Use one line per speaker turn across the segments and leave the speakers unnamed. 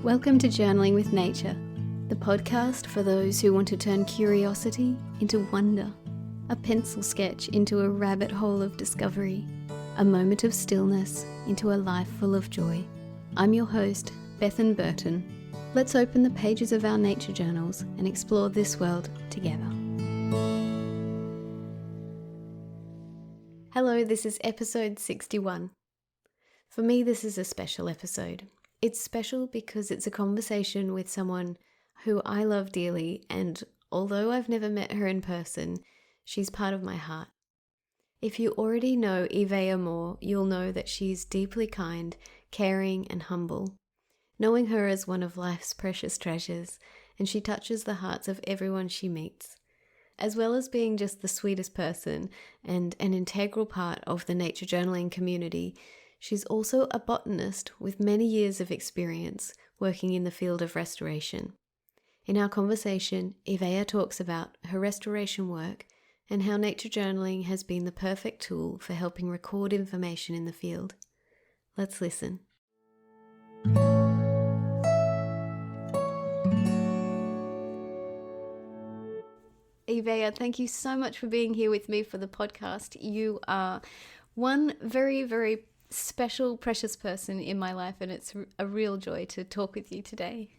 Welcome to Journaling with Nature, the podcast for those who want to turn curiosity into wonder, a pencil sketch into a rabbit hole of discovery, a moment of stillness into a life full of joy. I'm your host, Bethan Burton. Let's open the pages of our nature journals and explore this world together. Hello, this is episode 61. For me, this is a special episode. It's special because it's a conversation with someone who I love dearly, and although I've never met her in person, she's part of my heart. If you already know Yvea more, you'll know that she's deeply kind, caring, and humble. Knowing her as one of life's precious treasures, and she touches the hearts of everyone she meets. As well as being just the sweetest person and an integral part of the nature journaling community, she's also a botanist with many years of experience working in the field of restoration. In our conversation, Yvea talks about her restoration work and how nature journaling has been the perfect tool for helping record information in the field. Let's listen. Yvea, thank you so much for being here with me for the podcast. You are one very, very special, precious person in my life, and it's a real joy to talk with you today.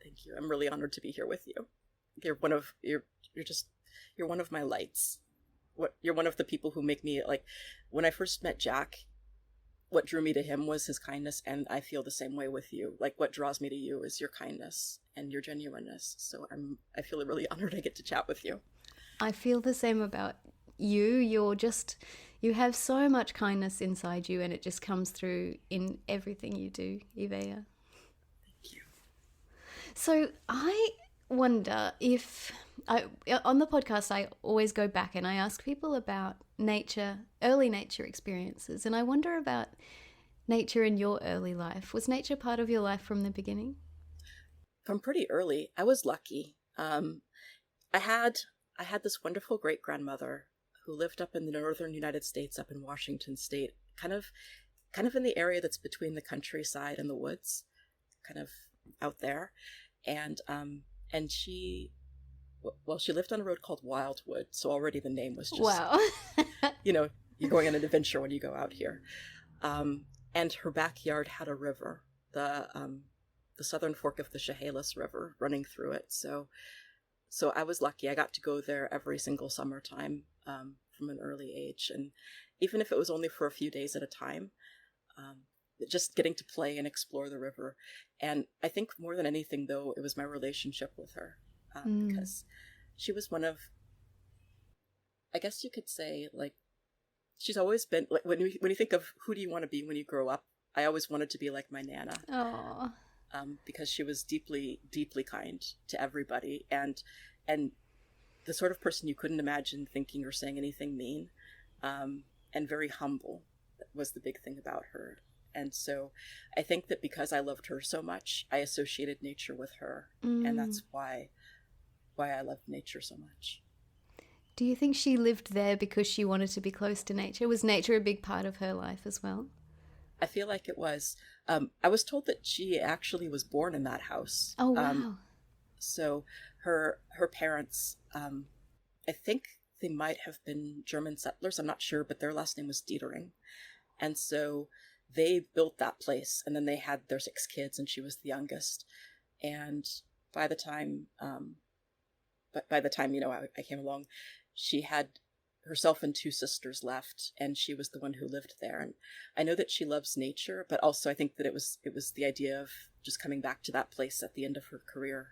Thank you. I'm really honored to be here with you. You're one of my lights. You're one of the people who make me, like, when I first met Jack, what drew me to him was his kindness, and I feel the same way with you. Like, what draws me to you is your kindness and your genuineness. So I feel really honored I get to chat with you.
I feel the same about you. You have so much kindness inside you, and it just comes through in everything you do, Yvea.
Thank you.
So I wonder if, on the podcast, I always go back and I ask people about nature, early nature experiences, and I wonder about nature in your early life. Was nature part of your life from the beginning?
From pretty early. I was lucky. I had this wonderful great-grandmother who lived up in the northern United States, up in Washington State, kind of in the area that's between the countryside and the woods, kind of out there. And she lived on a road called Wildwood, so already the name was just,
wow.
You're going on an adventure when you go out here. And her backyard had a river, the southern fork of the Chehalis River running through it. So I was lucky. I got to go there every single summertime from an early age. And even if it was only for a few days at a time, just getting to play and explore the river. And I think more than anything, though, it was my relationship with her. Because she was one of, I guess you could say, like, she's always been, like, when you think of who do you want to be when you grow up, I always wanted to be like my Nana.
Aww.
Because she was deeply, deeply kind to everybody, and the sort of person you couldn't imagine thinking or saying anything mean, and very humble was the big thing about her. And so I think that because I loved her so much, I associated nature with her, and that's why I loved nature so much.
Do you think she lived there because she wanted to be close to nature? Was nature a big part of her life as well?
I feel like it was. I was told that she actually was born in that house.
Oh, wow.
So her parents, I think they might have been German settlers. I'm not sure, but their last name was Dietering. And so they built that place, and then they had their 6 kids, and she was the youngest. And by the time, I came along, she had herself and 2 sisters left, and she was the one who lived there. And I know that she loves nature, but also I think that it was the idea of just coming back to that place at the end of her career,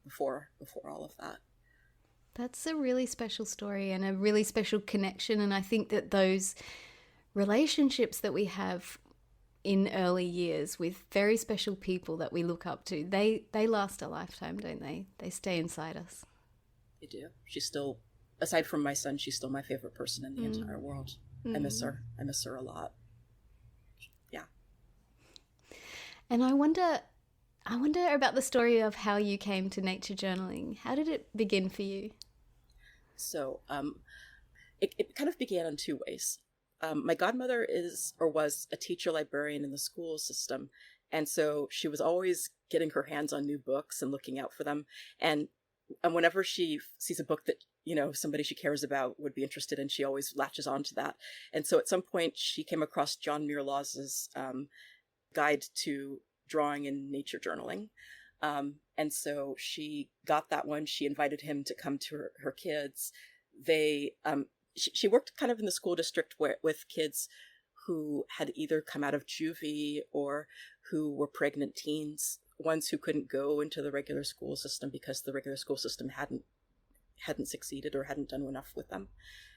before all of that.
That's a really special story and a really special connection, and I think that those relationships that we have in early years with very special people that we look up to, they last a lifetime, don't they? They stay inside us.
They do. She's still, aside from my son, she's still my favorite person in the entire world. I miss her. I miss her a lot. Yeah.
And I wonder about the story of how you came to nature journaling. How did it begin for you?
So it kind of began in 2 ways. My godmother was a teacher librarian in the school system, And so she was always getting her hands on new books and looking out for them. And whenever she sees a book that, somebody she cares about would be interested in, she always latches on to that. And so at some point she came across John Muir Laws's guide to drawing and nature journaling. And so she got that one. She invited him to come to her kids. She worked kind of in the school district with kids who had either come out of juvie or who were pregnant teens, ones who couldn't go into the regular school system because the regular school system hadn't succeeded or hadn't done enough with them.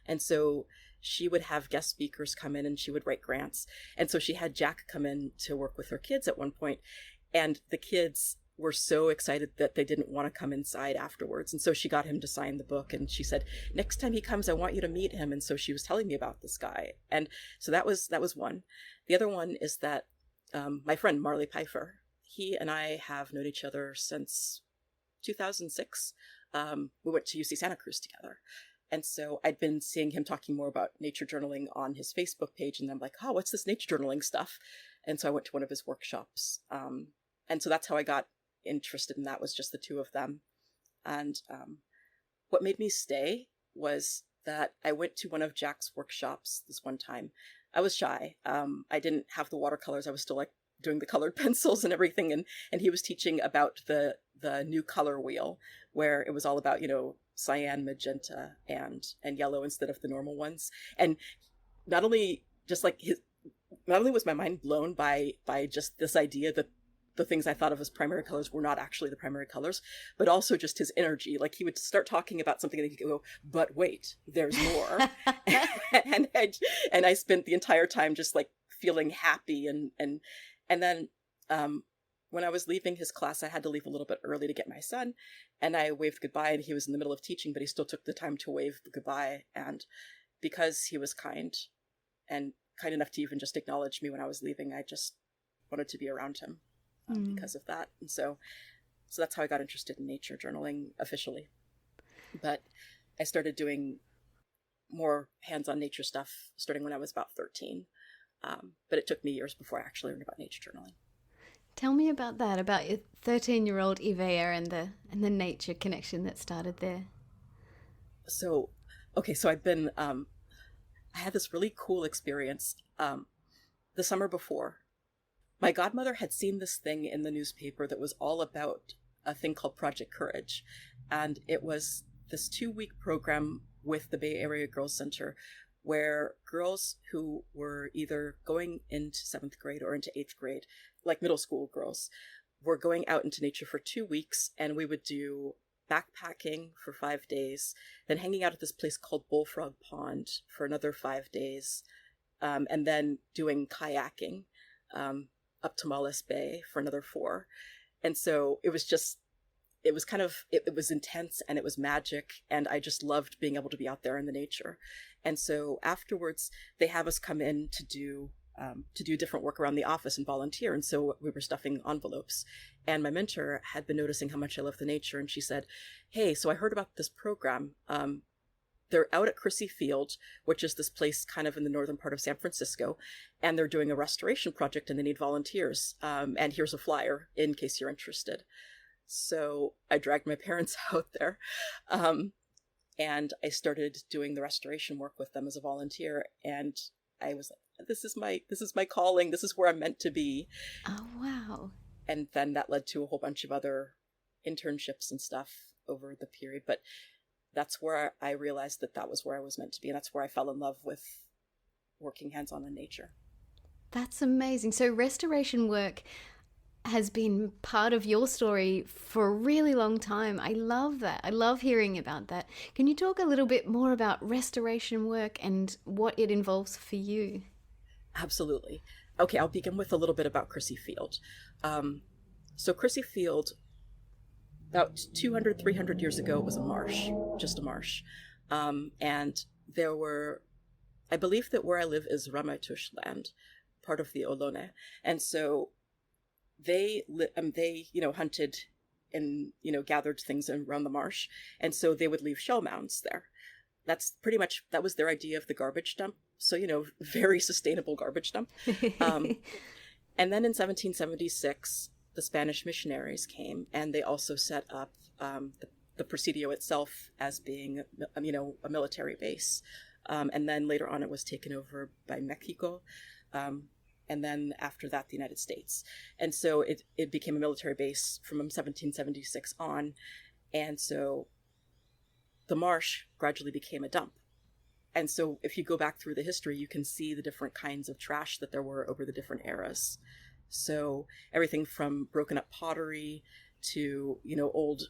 And so she would have guest speakers come in and she would write grants. And so she had Jack come in to work with her kids at one point, and the kids were so excited that they didn't want to come inside afterwards. And so she got him to sign the book, and she said, next time he comes, I want you to meet him. And so she was telling me about this guy. And so that was one. The other one is that my friend Marley Pfeiffer, he and I have known each other since 2006. We went to UC Santa Cruz together. And so I'd been seeing him talking more about nature journaling on his Facebook page. And I'm like, oh, what's this nature journaling stuff? And so I went to one of his workshops. And so that's how I got interested in that, was just the two of them. And what made me stay was that I went to one of Jack's workshops this one time. I was shy. I didn't have the watercolors. I was still like doing the colored pencils and everything. And he was teaching about the new color wheel, where it was all about, cyan, magenta, and yellow instead of the normal ones. And not only was my mind blown by just this idea that the things I thought of as primary colors were not actually the primary colors, but also just his energy. Like, he would start talking about something and he'd go, but wait, there's more. and I spent the entire time just like feeling happy. And then when I was leaving his class, I had to leave a little bit early to get my son, and I waved goodbye, and he was in the middle of teaching, but he still took the time to wave goodbye. And because he was kind enough to even just acknowledge me when I was leaving, I just wanted to be around him. Because of that. And so that's how I got interested in nature journaling officially. But I started doing more hands-on nature stuff starting when I was about 13. But it took me years before I actually learned about nature journaling.
Tell me about that, about your 13-year-old Yvea and the nature connection that started there.
So I've been, I had this really cool experience the summer before. My godmother had seen this thing in the newspaper that was all about a thing called Project Courage. And it was this 2-week program with the Bay Area Girls Center, where girls who were either going into 7th grade or into 8th grade, like middle school girls, were going out into nature for 2 weeks. And we would do backpacking for 5 days, then hanging out at this place called Bullfrog Pond for another 5 days, and then doing kayaking up to Mollis Bay for another 4. And so it was intense and it was magic. And I just loved being able to be out there in the nature. And so afterwards they have us come in to do different work around the office and volunteer. And so we were stuffing envelopes, and my mentor had been noticing how much I love the nature. And she said, hey, so I heard about this program. They're out at Crissy Field, which is this place kind of in the northern part of San Francisco, and they're doing a restoration project and they need volunteers. And here's a flyer in case you're interested. So I dragged my parents out there, and I started doing the restoration work with them as a volunteer. And I was like, this is my calling. This is where I'm meant to be.
Oh, wow.
And then that led to a whole bunch of other internships and stuff over the period. But that's where I realized that was where I was meant to be. And that's where I fell in love with working hands-on in nature.
That's amazing. So restoration work has been part of your story for a really long time. I love that. I love hearing about that. Can you talk a little bit more about restoration work and what it involves for you?
Absolutely. Okay, I'll begin with a little bit about Crissy Field. So Crissy Field, about 200, 300 years ago, it was a marsh, just a marsh. And there were, I believe that where I live is Ramaytush land, part of the Ohlone. And so they hunted and, gathered things around the marsh. And so they would leave shell mounds there. That was their idea of the garbage dump. So, very sustainable garbage dump. And then in 1776, the Spanish missionaries came, and they also set up the Presidio itself as being, a military base. And then later on, it was taken over by Mexico. And then after that, the United States. And so it became a military base from 1776 on. And so the marsh gradually became a dump. And so if you go back through the history, you can see the different kinds of trash that there were over the different eras. So everything from broken up pottery to, old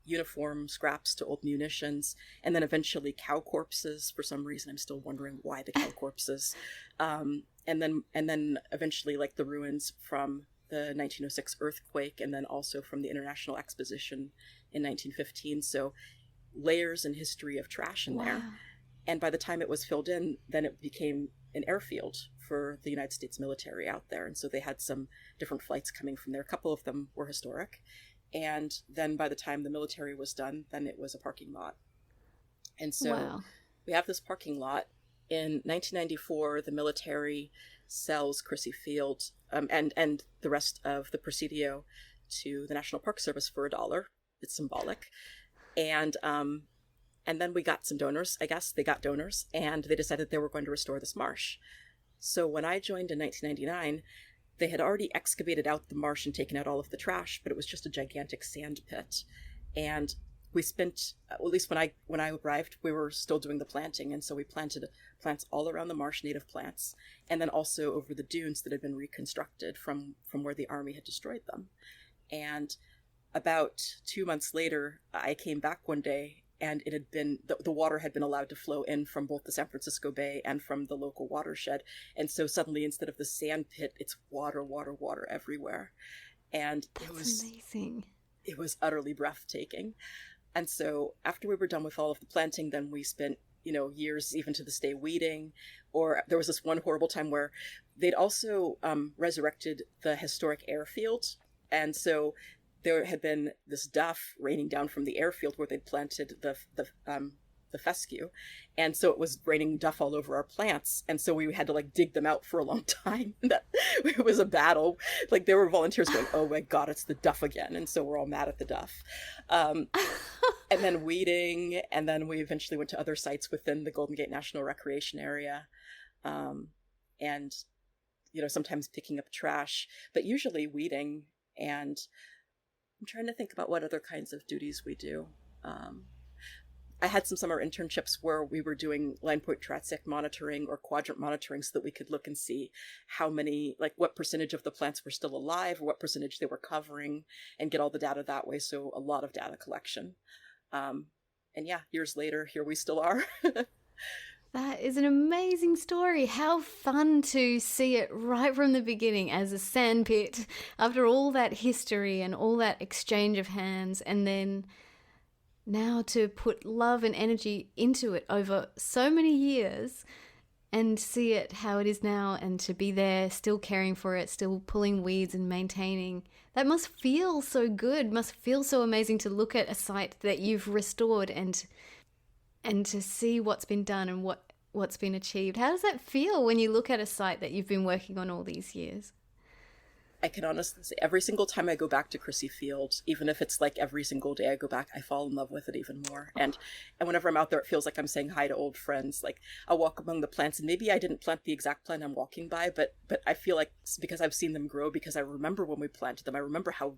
uniform scraps to old munitions, and then eventually cow corpses. For some reason, I'm still wondering why the cow corpses. And then eventually, like, the ruins from the 1906 earthquake, and then also from the International Exposition in 1915. So layers and history of trash in there. And by the time it was filled in, then it became an airfield for the United States military out there. And so they had some different flights coming from there. A couple of them were historic. And then by the time the military was done, then it was a parking lot. And so we have this parking lot. In 1994, the military sells Crissy Field and the rest of the Presidio to the National Park Service for $1. It's symbolic. And then we got some donors, I guess. They got donors, and they decided they were going to restore this marsh. So when I joined in 1999, they had already excavated out the marsh and taken out all of the trash, but it was just a gigantic sand pit. And we spent, at least when I arrived, we were still doing the planting. And so we planted plants all around the marsh, native plants, and then also over the dunes that had been reconstructed from where the army had destroyed them. And about 2 months later, I came back one day, and it had been, the water had been allowed to flow in from both the San Francisco Bay and from the local watershed. And so suddenly, instead of the sand pit, it's water, water, water everywhere. And it was
amazing.
It was utterly breathtaking. And so after we were done with all of the planting, then we spent, years even to this day weeding. Or there was this one horrible time where they'd also resurrected the historic airfield. And so there had been this duff raining down from the airfield where they'd planted the fescue. And so it was raining duff all over our plants. And so we had to dig them out for a long time. It was a battle. There were volunteers going, oh my God, it's the duff again. And so we're all mad at the duff. And then weeding. And then we eventually went to other sites within the Golden Gate National Recreation Area. And, sometimes picking up trash, but usually weeding. And I'm trying to think about what other kinds of duties we do. I had some summer internships where we were doing line point transect monitoring or quadrant monitoring so that we could look and see how many, what percentage of the plants were still alive or what percentage they were covering and get all the data that way. So a lot of data collection. And yeah, years later, here we still are.
That is an amazing story. How fun to see it right from the beginning as a sandpit after all that history and all that exchange of hands, and then now to put love and energy into it over so many years and see it how it is now, and to be there still caring for it, still pulling weeds and maintaining. That must feel so good, must feel so amazing to look at a site that you've restored and to see what's been done and what's been achieved. How does that feel when you look at a site that you've been working on all these years?
I can honestly say every single time I go back to Crissy Field, even if it's every single day I go back, I fall in love with it even more. And whenever I'm out there, it feels like I'm saying hi to old friends. I'll walk among the plants, and maybe I didn't plant the exact plant I'm walking by, but I feel like it's because I've seen them grow, because I remember when we planted them. I remember how,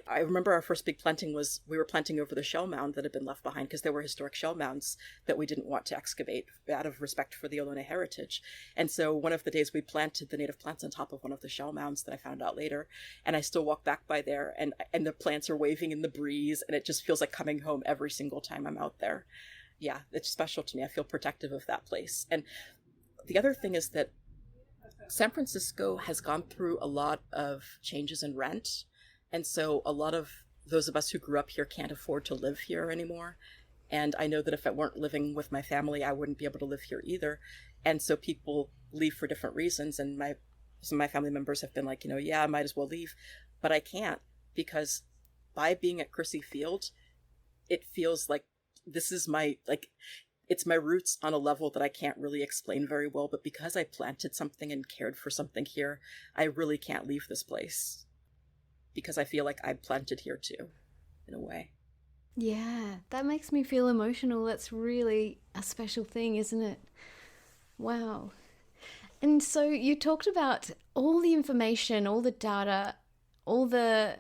I remember our first big planting was, we were planting over the shell mound that had been left behind because there were historic shell mounds that we didn't want to excavate out of respect for the Ohlone heritage. And so one of the days we planted the native plants on top of one of the shell mounds that I found out later, and I still walk back by there, and the plants are waving in the breeze, and it just feels like coming home every single time I'm out there. Yeah, it's special to me. I feel protective of that place. And the other thing is that San Francisco has gone through a lot of changes in rent, and so a lot of those of us who grew up here can't afford to live here anymore. And I know that if I weren't living with my family, I wouldn't be able to live here either. And so people leave for different reasons, and some of my family members have been like, yeah, I might as well leave. But I can't, because by being at Crissy Field, it feels like this is my, it's my roots on a level that I can't really explain very well, but because I planted something and cared for something here, I really can't leave this place because I feel like I planted here too, in a way.
Yeah, that makes me feel emotional. That's really a special thing, isn't it? Wow. And so you talked about all the information, all the data, all the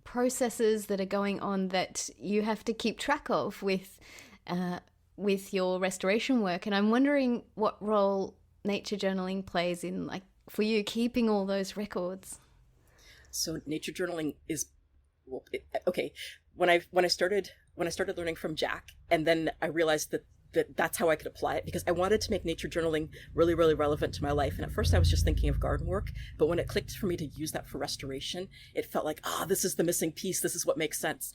processes that are going on that you have to keep track of with your restoration work. And I'm wondering what role nature journaling plays in, like, for you keeping all those records.
So nature journaling is, well, okay. When I started learning from Jack, and then I realized that's how I could apply it, because I wanted to make nature journaling really, really relevant to my life. And at first I was just thinking of garden work, but when it clicked for me to use that for restoration, it felt like, this is the missing piece. This is what makes sense.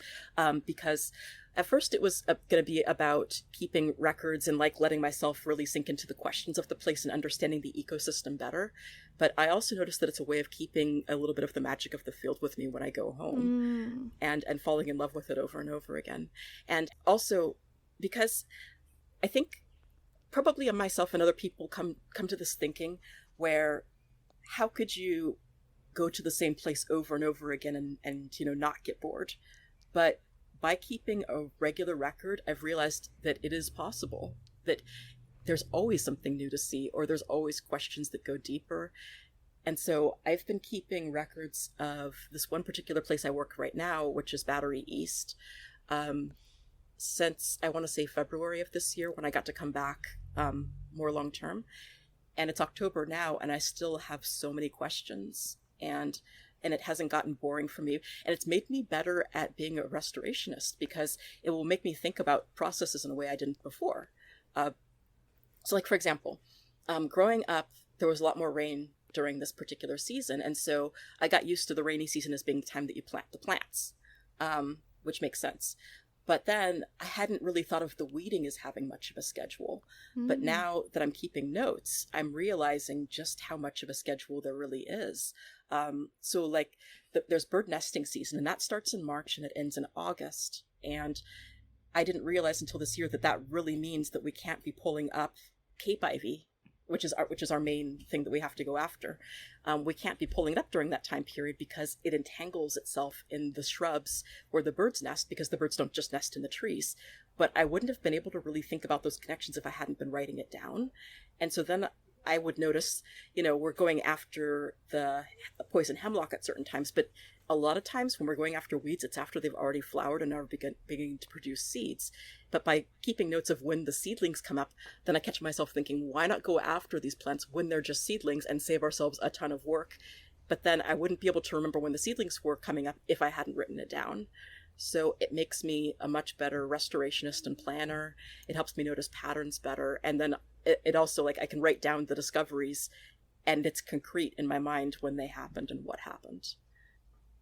Because at first it was going to be about keeping records and like letting myself really sink into the questions of the place and understanding the ecosystem better. But I also noticed that it's a way of keeping a little bit of the magic of the field with me when I go home, and falling in love with it over and over again. And also because I think probably myself and other people come to this thinking where, how could you go to the same place over and over again and not get bored? But by keeping a regular record, I've realized that it is possible, that there's always something new to see, or there's always questions that go deeper. And so I've been keeping records of this one particular place I work right now, which is Battery East, since I want to say February of this year, when I got to come back more long term. And it's October now, and I still have so many questions, and it hasn't gotten boring for me. And it's made me better at being a restorationist, because it will make me think about processes in a way I didn't before. So like, for example, growing up, there was a lot more rain during this particular season. And so I got used to the rainy season as being the time that you plant the plants, which makes sense. But then I hadn't really thought of the weeding as having much of a schedule. But now that I'm keeping notes, I'm realizing just how much of a schedule there really is. So like there's bird nesting season, and that starts in March and it ends in August. And I didn't realize until this year that really means that we can't be pulling up Cape ivy, which is our main thing that we have to go after. We can't be pulling it up during that time period because it entangles itself in the shrubs where the birds nest, because the birds don't just nest in the trees. But I wouldn't have been able to really think about those connections if I hadn't been writing it down. And so then I would notice, we're going after the poison hemlock at certain times, but a lot of times when we're going after weeds, it's after they've already flowered and are beginning to produce seeds. But by keeping notes of when the seedlings come up, then I catch myself thinking, why not go after these plants when they're just seedlings and save ourselves a ton of work? But then I wouldn't be able to remember when the seedlings were coming up if I hadn't written it down. So it makes me a much better restorationist and planner. It helps me notice patterns better. And then it also, like, I can write down the discoveries, and it's concrete in my mind when they happened and what happened.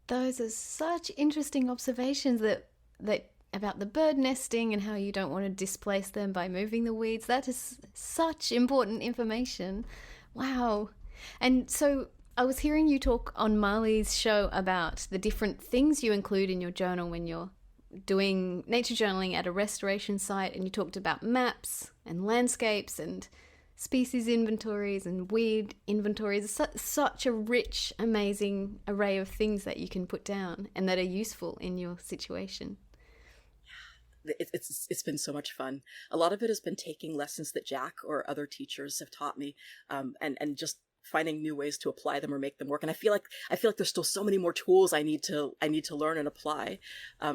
Those are such interesting observations that about the bird nesting and how you don't want to displace them by moving the weeds. That is such important information. Wow. And so I was hearing you talk on Marley's show about the different things you include in your journal when you're doing nature journaling at a restoration site, and you talked about maps and landscapes and species inventories and weed inventories. Such a rich, amazing array of things that you can put down and that are useful in your situation.
It's been so much fun. A lot of it has been taking lessons that Jack or other teachers have taught me, and just finding new ways to apply them or make them work. And I feel like there's still so many more tools I need to learn and apply.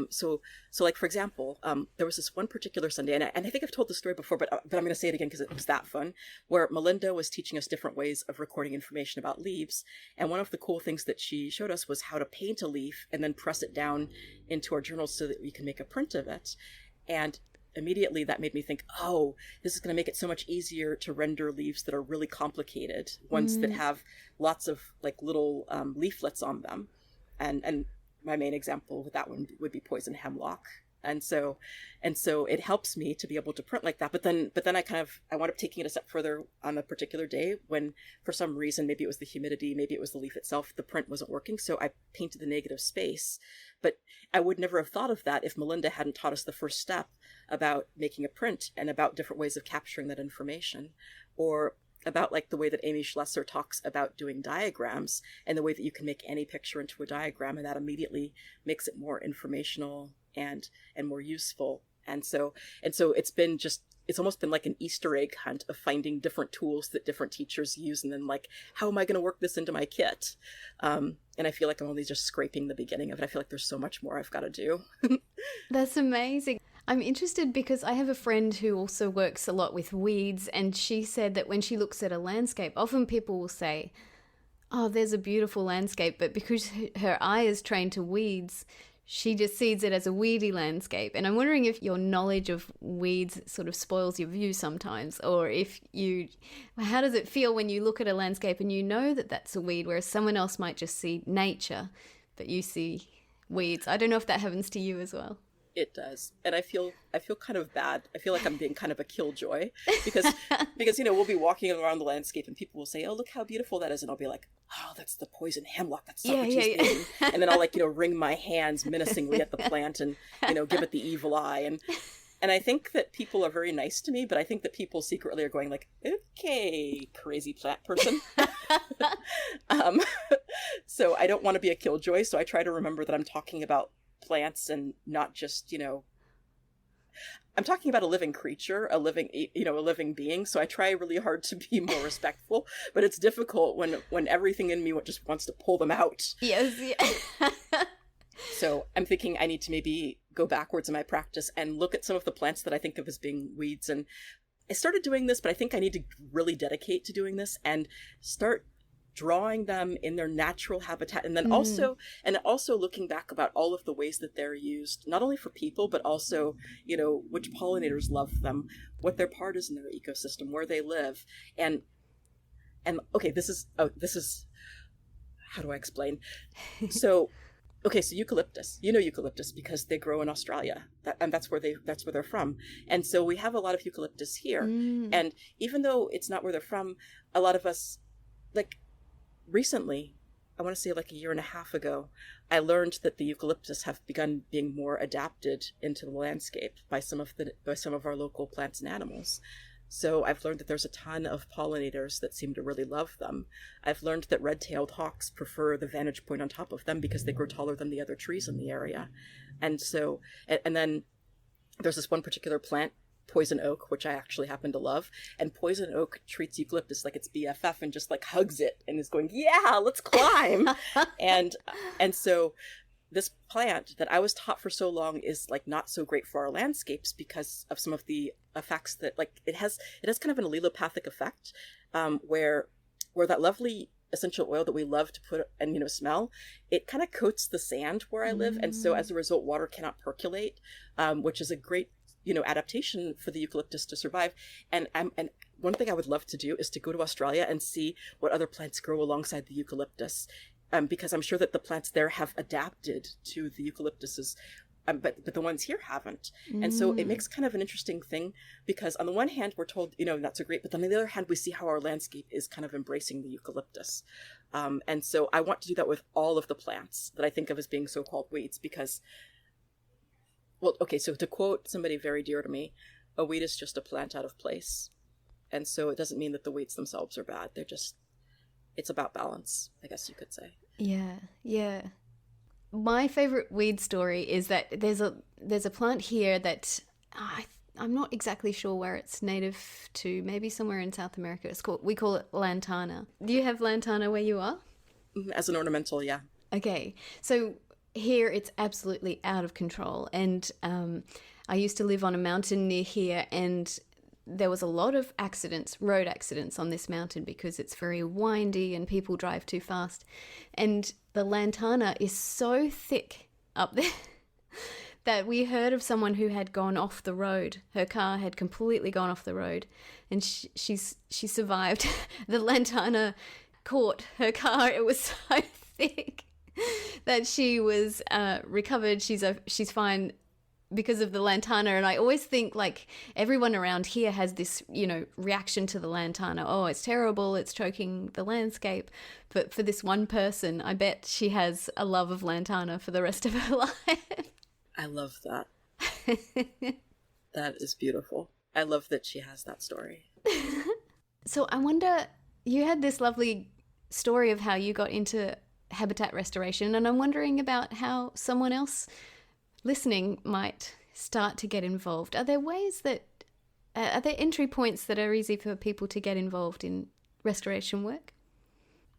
So like, for example, there was this one particular Sunday, and I think I've told the story before, but I'm going to say it again because it was that fun, where Melinda was teaching us different ways of recording information about leaves. And one of the cool things that she showed us was how to paint a leaf and then press it down into our journals so that we can make a print of it. And immediately that made me think, oh, this is going to make it so much easier to render leaves that are really complicated, ones that have lots of like little leaflets on them. And my main example with that one would be poison hemlock. And so it helps me to be able to print like that. But then I wound up taking it a step further on a particular day when, for some reason, maybe it was the humidity, maybe it was the leaf itself, the print wasn't working. So I painted the negative space. But I would never have thought of that if Melinda hadn't taught us the first step about making a print and about different ways of capturing that information, or about like the way that Amy Schlesser talks about doing diagrams and the way that you can make any picture into a diagram, and that immediately makes it more informational and more useful. And so it's almost been like an Easter egg hunt of finding different tools that different teachers use, and then like, how am I going to work this into my kit? And I feel like I'm only just scraping the beginning of it. I feel like there's so much more I've got to do.
That's amazing. I'm interested because I have a friend who also works a lot with weeds, and she said that when she looks at a landscape, often people will say, oh, there's a beautiful landscape, but because her eye is trained to weeds, she just sees it as a weedy landscape. And I'm wondering if your knowledge of weeds sort of spoils your view sometimes, or how does it feel when you look at a landscape and you know that that's a weed, whereas someone else might just see nature, but you see weeds. I don't know if that happens to you as well.
It does. And I feel kind of bad. I feel like I'm being kind of a killjoy because we'll be walking around the landscape and people will say, oh, look how beautiful that is. And I'll be like, oh, that's the poison hemlock. That's so much he's. And then I'll wring my hands menacingly at the plant and, give it the evil eye. And I think that people are very nice to me, but I think that people secretly are going like, okay, crazy plant person. So I don't want to be a killjoy. So I try to remember that I'm talking about plants and not just, I'm talking about a living creature, a living being. So I try really hard to be more respectful, but it's difficult when everything in me just wants to pull them out.
Yes. Yeah.
So I'm thinking I need to maybe go backwards in my practice and look at some of the plants that I think of as being weeds. And I started doing this, but I think I need to really dedicate to doing this and start drawing them in their natural habitat, and then also looking back about all of the ways that they're used, not only for people, but also, which pollinators love them, what their part is in their ecosystem, where they live. And okay, this is how do I explain? So eucalyptus, eucalyptus because they grow in Australia, and that's where they're from. And so we have a lot of eucalyptus here. And even though it's not where they're from, a lot of us, like, recently, I want to say like a year and a half ago, I learned that the eucalyptus have begun being more adapted into the landscape by some of our local plants and animals. So I've learned that there's a ton of pollinators that seem to really love them. I've learned that red-tailed hawks prefer the vantage point on top of them because they grow taller than the other trees in the area. And so, and then there's this one particular plant, poison oak, which I actually happen to love, and poison oak treats eucalyptus like it's BFF and just like hugs it and is going, yeah, let's climb. and so this plant that I was taught for so long is like not so great for our landscapes because of some of the effects that, like, it has kind of an allelopathic effect, where that lovely essential oil that we love to put and smell, it kind of coats the sand where I live, and so as a result water cannot percolate, which is a great adaptation for the eucalyptus to survive. And one thing I would love to do is to go to Australia and see what other plants grow alongside the eucalyptus, because I'm sure that the plants there have adapted to the eucalyptuses, but the ones here haven't. And so it makes kind of an interesting thing, because on the one hand we're told not so great, but on the other hand we see how our landscape is kind of embracing the eucalyptus. And so I want to do that with all of the plants that I think of as being so-called weeds, because, well, okay, so to quote somebody very dear to me, a weed is just a plant out of place. And so it doesn't mean that the weeds themselves are bad. It's about balance, I guess you could say.
Yeah. My favorite weed story is that there's a plant here that I'm not exactly sure where it's native to, maybe somewhere in South America. We call it lantana. Do you have lantana where you are?
As an ornamental, yeah.
Okay, so here it's absolutely out of control, and I used to live on a mountain near here, and there was a lot of road accidents on this mountain because it's very windy and people drive too fast, and the lantana is so thick up there that we heard of someone who had gone off the road. Her car had completely gone off the road, and she survived. The lantana caught her car. It was so thick that she was recovered. She's fine. because of the lantana, and I always think like everyone around here has this, reaction to the lantana. Oh, it's terrible, it's choking the landscape. But for this one person, I bet she has a love of lantana for the rest of her life.
I love that. That is beautiful. I love that she has that story.
So I wonder, you had this lovely story of how you got into habitat restoration, and I'm wondering about how someone else listening might start to get involved. Are there ways that, are there entry points that are easy for people to get involved in restoration work?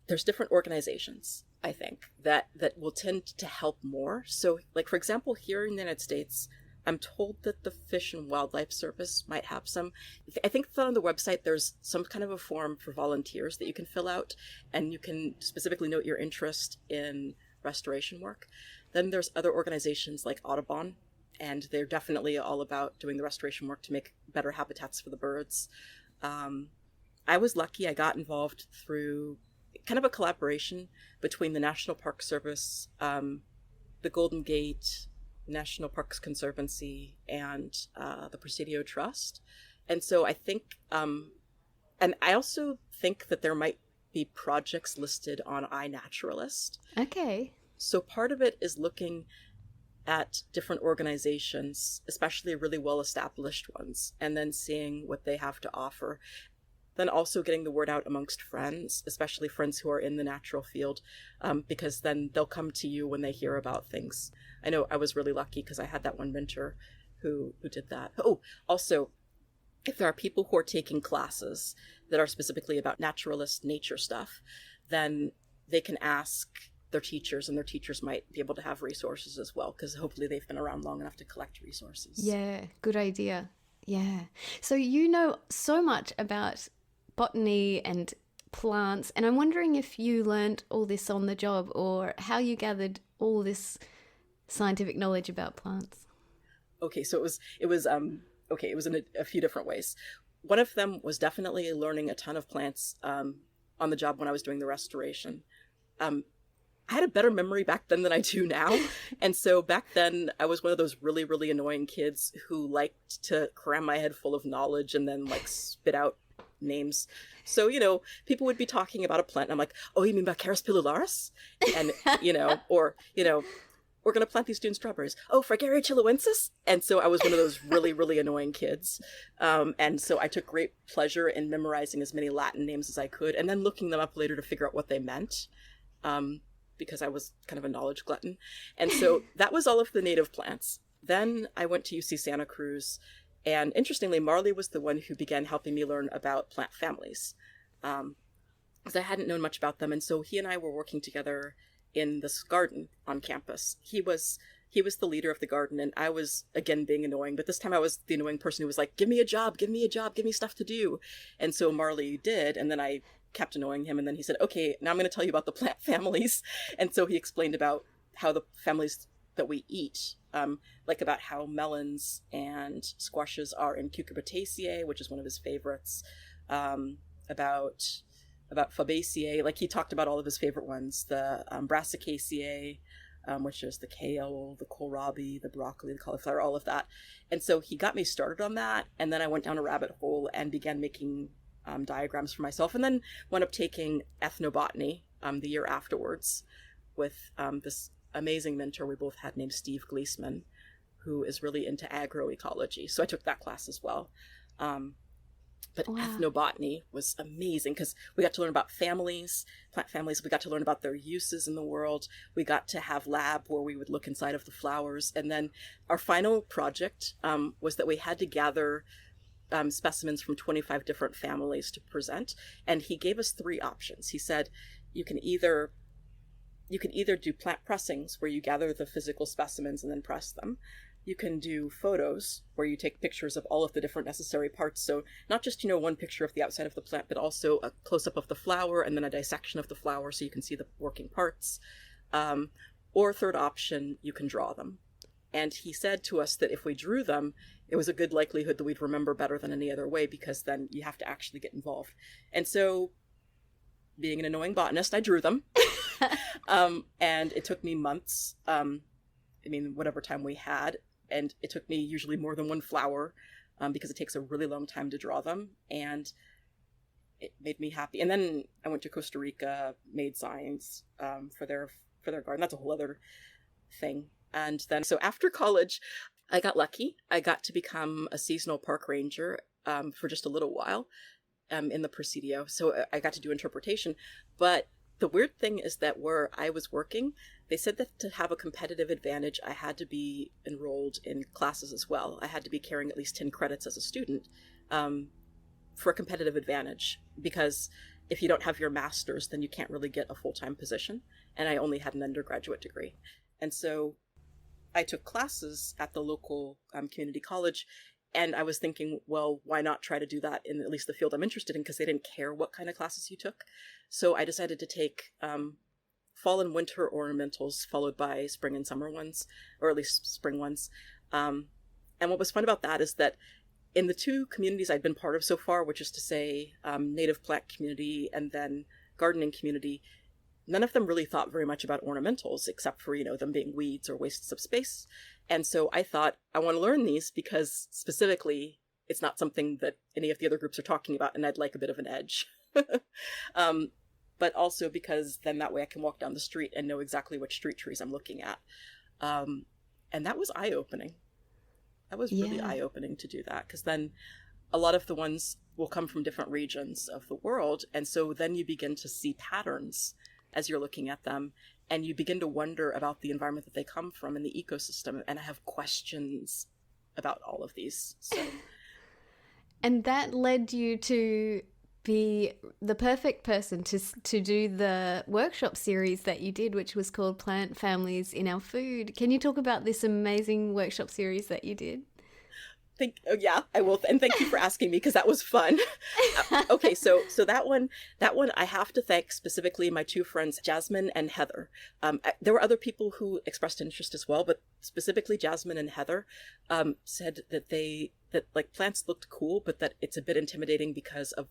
There's different organizations, I think, that will tend to help more. So, like, for example, here in the United States, I'm told that the Fish and Wildlife Service might have some. I think that on the website there's some kind of a form for volunteers that you can fill out, and you can specifically note your interest in restoration work. Then there's other organizations like Audubon, and they're definitely all about doing the restoration work to make better habitats for the birds. I was lucky. I got involved through kind of a collaboration between the National Park Service, the Golden Gate National Parks Conservancy, and the Presidio Trust. And so I think, and I also think that there might be projects listed on iNaturalist.
Okay.
So part of it is looking at different organizations, especially really well-established ones, and then seeing what they have to offer. Then also getting the word out amongst friends, especially friends who are in the natural field, because then they'll come to you when they hear about things. I know I was really lucky because I had that one mentor who did that. Oh, also, if there are people who are taking classes that are specifically about naturalist nature stuff, then they can ask their teachers, and their teachers might be able to have resources as well, because hopefully they've been around long enough to collect resources.
Yeah, good idea. Yeah. So you know so much about botany and plants, and I'm wondering if you learned all this on the job, or how you gathered all this scientific knowledge about plants.
Okay, so it was in a few different ways. One of them was definitely learning a ton of plants on the job when I was doing the restoration. I had a better memory back then than I do now. And so back then I was one of those really, really annoying kids who liked to cram my head full of knowledge and then like spit out names. So, people would be talking about a plant and I'm like, oh, you mean Baccharis pilularis? And, or, we're going to plant these dune strawberries. Oh, Fragaria chiloensis? And so I was one of those really, really annoying kids. And so I took great pleasure in memorizing as many Latin names as I could and then looking them up later to figure out what they meant. Because I was kind of a knowledge glutton. And so that was all of the native plants. Then I went to UC Santa Cruz, and interestingly, Marley was the one who began helping me learn about plant families, because I hadn't known much about them. And so he and I were working together in this garden on campus. He was the leader of the garden, and I was, again, being annoying, but this time I was the annoying person who was like, give me a job, give me stuff to do. And so Marley did, and then I kept annoying him, and then he said, okay, now I'm going to tell you about the plant families. And so he explained about how the families that we eat, like about how melons and squashes are in Cucurbitaceae, which is one of his favorites, about Fabaceae, like he talked about all of his favorite ones, the Brassicaceae, which is the kale, the kohlrabi, the broccoli, the cauliflower, all of that. And so he got me started on that, and then I went down a rabbit hole and began making diagrams for myself, and then wound up taking ethnobotany the year afterwards with this amazing mentor we both had named Steve Gleesman, who is really into agroecology. So I took that class as well. But wow. Ethnobotany was amazing because we got to learn about families, plant families. We got to learn about their uses in the world. We got to have lab where we would look inside of the flowers. And then our final project was that we had to gather specimens from 25 different families to present. And he gave us 3 options. He said, you can either do plant pressings where you gather the physical specimens and then press them. You can do photos where you take pictures of all of the different necessary parts. So not just, one picture of the outside of the plant, but also a close-up of the flower and then a dissection of the flower so you can see the working parts. Or third option, you can draw them. And he said to us that if we drew them, it was a good likelihood that we'd remember better than any other way, because then you have to actually get involved. And so, being an annoying botanist, I drew them. And it took me months, whatever time we had. and it took me usually more than one flower because it takes a really long time to draw them, and it made me happy. And then I went to Costa Rica, made signs for their garden. That's a whole other thing. And then, so after college, I got lucky. I got to become a seasonal park ranger for just a little while in the Presidio. So I got to do interpretation. But the weird thing is that where I was working, they said that to have a competitive advantage, I had to be enrolled in classes as well. I had to be carrying at least 10 credits as a student for a competitive advantage, because if you don't have your master's, then you can't really get a full-time position. And I only had an undergraduate degree. And so I took classes at the local community college, and I was thinking, well, why not try to do that in at least the field I'm interested in, because they didn't care what kind of classes you took. So I decided to take fall and winter ornamentals, followed by spring and summer ones, or at least spring ones. And what was fun about that is that in the two communities I'd been part of so far, which is to say native plant community and then gardening community, none of them really thought very much about ornamentals, except for, them being weeds or wastes of space. And so I thought, I want to learn these because specifically it's not something that any of the other groups are talking about, and I'd like a bit of an edge. But also because then that way I can walk down the street and know exactly which street trees I'm looking at. And that was eye-opening. That was really eye-opening to do that, because then a lot of the ones will come from different regions of the world. And so then you begin to see patterns as you're looking at them, and you begin to wonder about the environment that they come from and the ecosystem. And I have questions about all of these. So,
and that led you to be the perfect person to do the workshop series that you did, which was called Plant Families in Our Food. Can you talk about this amazing workshop series that you did?
Yeah, I will. And thank you for asking me, because that was fun. Okay, so that one I have to thank specifically my two friends, Jasmine and Heather. There were other people who expressed interest as well, but specifically Jasmine and Heather said that like plants looked cool, but that it's a bit intimidating because of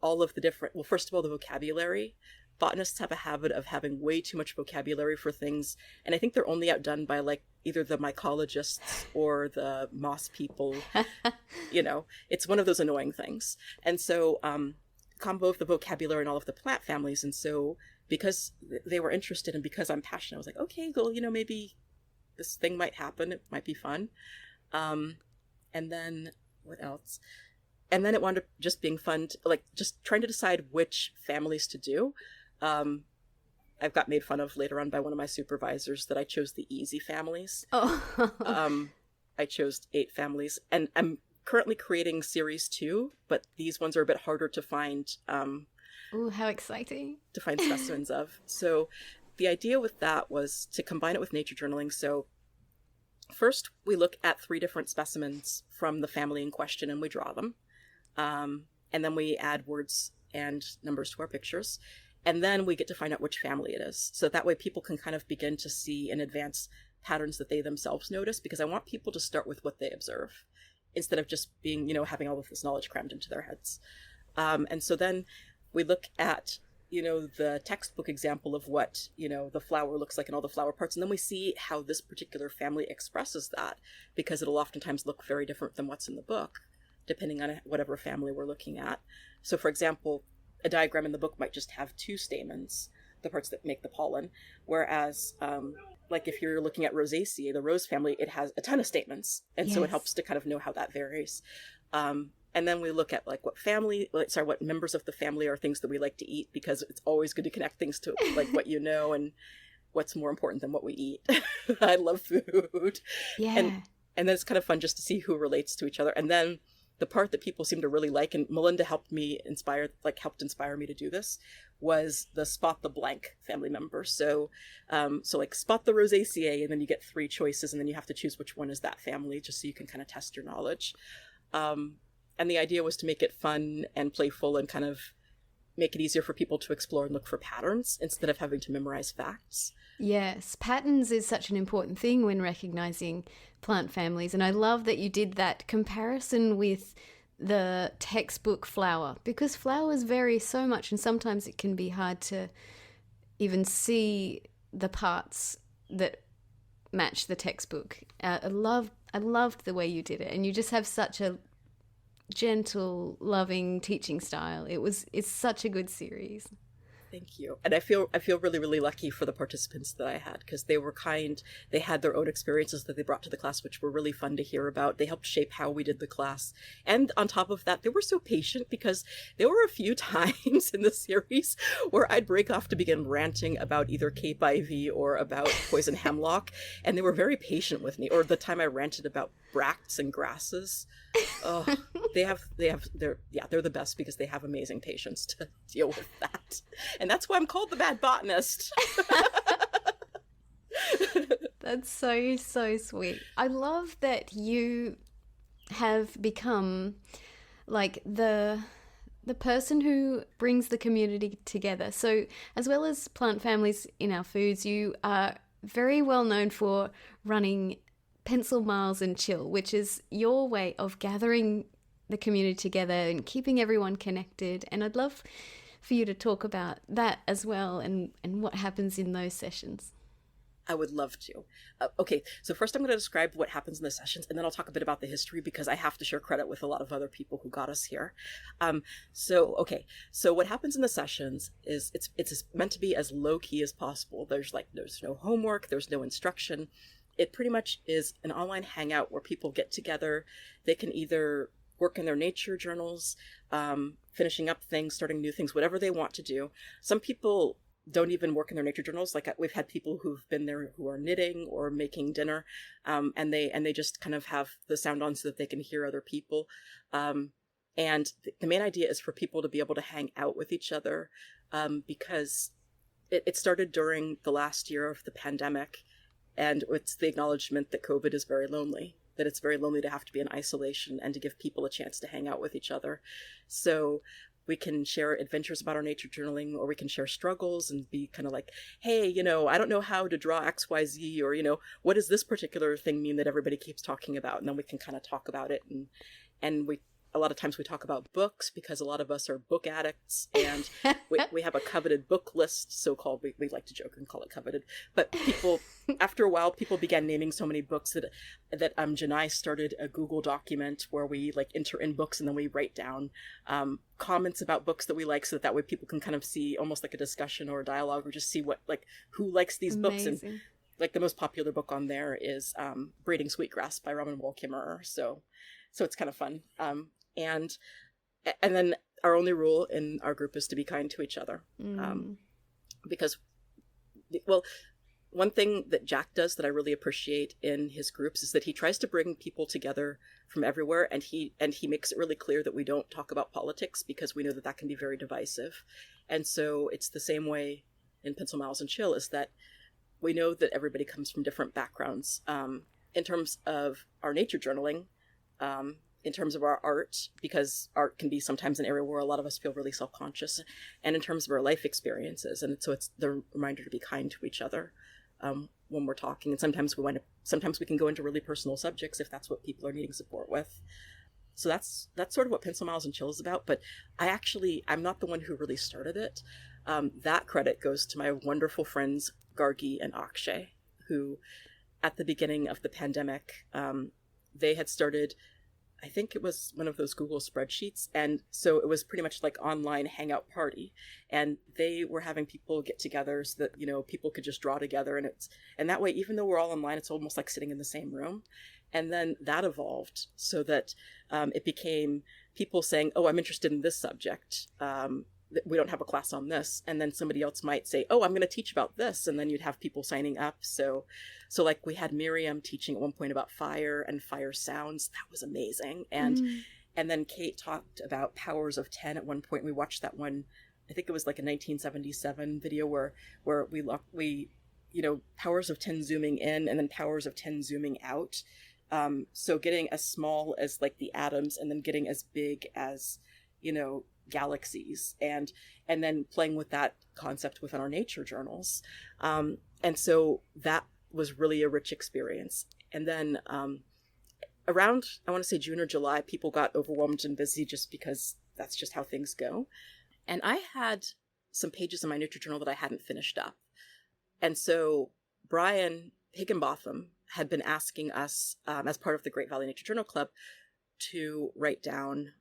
all of the different, well, first of all, the vocabulary. Botanists have a habit of having way too much vocabulary for things, and I think they're only outdone by like either the mycologists or the moss people. It's one of those annoying things. And so combo of the vocabulary and all of the plant families. And so because they were interested and because I'm passionate, I was like, okay, well, maybe this thing might happen. It might be fun. And then what else? And then it wound up just being fun, just trying to decide which families to do. I've got made fun of later on by one of my supervisors that I chose the easy families.
Oh.
I chose 8 families, and I'm currently creating series 2, but these ones are a bit harder to find.
Ooh, how exciting.
To find specimens of. So the idea with that was to combine it with nature journaling. So first we look at 3 different specimens from the family in question and we draw them. And then we add words and numbers to our pictures. And then we get to find out which family it is. So that way people can kind of begin to see in advance patterns that they themselves notice, because I want people to start with what they observe instead of just being, having all of this knowledge crammed into their heads. And so then we look at, the textbook example of what, the flower looks like and all the flower parts. And then we see how this particular family expresses that, because it'll oftentimes look very different than what's in the book, depending on whatever family we're looking at. So for example, a diagram in the book might just have 2 stamens, the parts that make the pollen, whereas like if you're looking at Rosaceae, the rose family, it has a ton of stamens, and so it helps to kind of know how that varies. And then we look at like what members of the family are things that we like to eat, because it's always good to connect things to like what and what's more important than what we eat. I love food.
Yeah.
And then it's kind of fun just to see who relates to each other. And then the part that people seem to really like, and Melinda helped inspire me to do this, was the spot the blank family member. So like spot the Rosaceae, and then you get 3 choices, and then you have to choose which one is that family, just so you can kind of test your knowledge. And the idea was to make it fun and playful and kind of make it easier for people to explore and look for patterns instead of having to memorize facts.
Yes, patterns is such an important thing when recognizing plant families. And I love that you did that comparison with the textbook flower, because flowers vary so much, and sometimes it can be hard to even see the parts that match the textbook. I loved the way you did it, and you just have such a gentle, loving teaching style. It's such a good series.
Thank you. And I feel really, really lucky for the participants that I had, because they were kind. They had their own experiences that they brought to the class, which were really fun to hear about. They helped shape how we did the class. And on top of that, they were so patient, because there were a few times in the series where I'd break off to begin ranting about either Cape Ivy or about poison hemlock. And they were very patient with me. Or the time I ranted about bracts and grasses. Oh, they're the best, because they have amazing patience to deal with that. And that's why I'm called the bad botanist.
That's so, so sweet. I love that you have become like the person who brings the community together. So as well as plant families in our foods, you are very well known for running Pencil Miles and Chill, which is your way of gathering the community together and keeping everyone connected. And I'd love for you to talk about that as well, and what happens in those sessions.
I would love to. Okay, so first I'm going to describe what happens in the sessions, and then I'll talk a bit about the history, because I have to share credit with a lot of other people who got us here. So what happens in the sessions is it's meant to be as low key as possible. There's no homework, there's no instruction. It pretty much is an online hangout where people get together. They can either work in their nature journals, finishing up things, starting new things, whatever they want to do. Some people don't even work in their nature journals. Like, we've had people who've been there who are knitting or making dinner, and they just kind of have the sound on so that they can hear other people. And the main idea is for people to be able to hang out with each other, because it started during the last year of the pandemic, and it's the acknowledgement that COVID is very lonely, that it's very lonely to have to be in isolation, and to give people a chance to hang out with each other. So we can share adventures about our nature journaling, or we can share struggles and be kind of like, hey, I don't know how to draw XYZ, or, what does this particular thing mean that everybody keeps talking about? And then we can kind of talk about it. And a lot of times we talk about books, because a lot of us are book addicts, and we have a coveted book list, so-called. We like to joke and call it coveted. But people, after a while, people began naming so many books that Janai started a Google document where we enter in books, and then we write down comments about books that we like, so that way people can kind of see almost like a discussion or a dialogue, or just see what who likes these books. And the most popular book on there is Braiding Sweetgrass by Robin Wall Kimmerer. So it's kind of fun. And then our only rule in our group is to be kind to each other. Because, one thing that Jack does that I really appreciate in his groups is that he tries to bring people together from everywhere, and he makes it really clear that we don't talk about politics, because we know that can be very divisive. And so it's the same way in Pencil Miles and Chill, is that we know that everybody comes from different backgrounds. In terms of our nature journaling, in terms of our art, because art can be sometimes an area where a lot of us feel really self-conscious, and in terms of our life experiences. And so it's the reminder to be kind to each other when we're talking. And sometimes we can go into really personal subjects if that's what people are needing support with. So that's sort of what Pencil Miles and Chill is about. But I'm not the one who really started it. That credit goes to my wonderful friends Gargi and Akshay, who at the beginning of the pandemic, they had started, I think it was one of those Google spreadsheets. And so it was pretty much like online hangout party. And they were having people get together so that, people could just draw together. And that way, even though we're all online, it's almost like sitting in the same room. And then that evolved so that it became people saying, oh, I'm interested in this subject. We don't have a class on this. And then somebody else might say, oh, I'm going to teach about this. And then you'd have people signing up. So like we had Miriam teaching at one point about fire and fire sounds. That was amazing. And then Kate talked about powers of 10 at one point. We watched that one, I think it was like a 1977 video where we powers of 10 zooming in and then powers of 10 zooming out. So getting as small as like the atoms and then getting as big as, galaxies, and then playing with that concept within our nature journals. And so that was really a rich experience. And then around, I want to say June or July, people got overwhelmed and busy just because that's just how things go. And I had some pages in my nature journal that I hadn't finished up. And so Brian Higginbotham had been asking us, as part of the Great Valley Nature Journal Club, to write down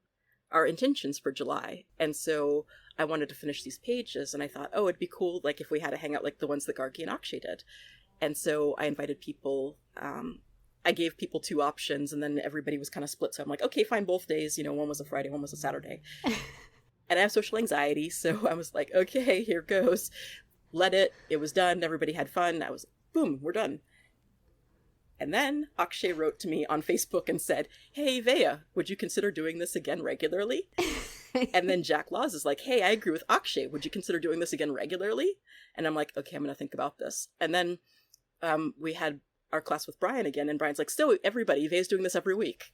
our intentions for July. And so I wanted to finish these pages, and I thought, oh, it'd be cool, like, if we had a hangout like the ones that Gargi and Akshay did. And so I invited people, I gave people 2 options, and then everybody was kind of split. So I'm like, okay, fine, both days, one was a Friday, one was a Saturday. And I have social anxiety, so I was like, okay, here goes. It was done, everybody had fun. I was, boom, we're done. And then Akshay wrote to me on Facebook and said, hey, Yvea, would you consider doing this again regularly? And then Jack Laws is like, hey, I agree with Akshay. Would you consider doing this again regularly? And I'm like, okay, I'm going to think about this. And then we had our class with Brian again, and Brian's like, so everybody, Yvea's doing this every week.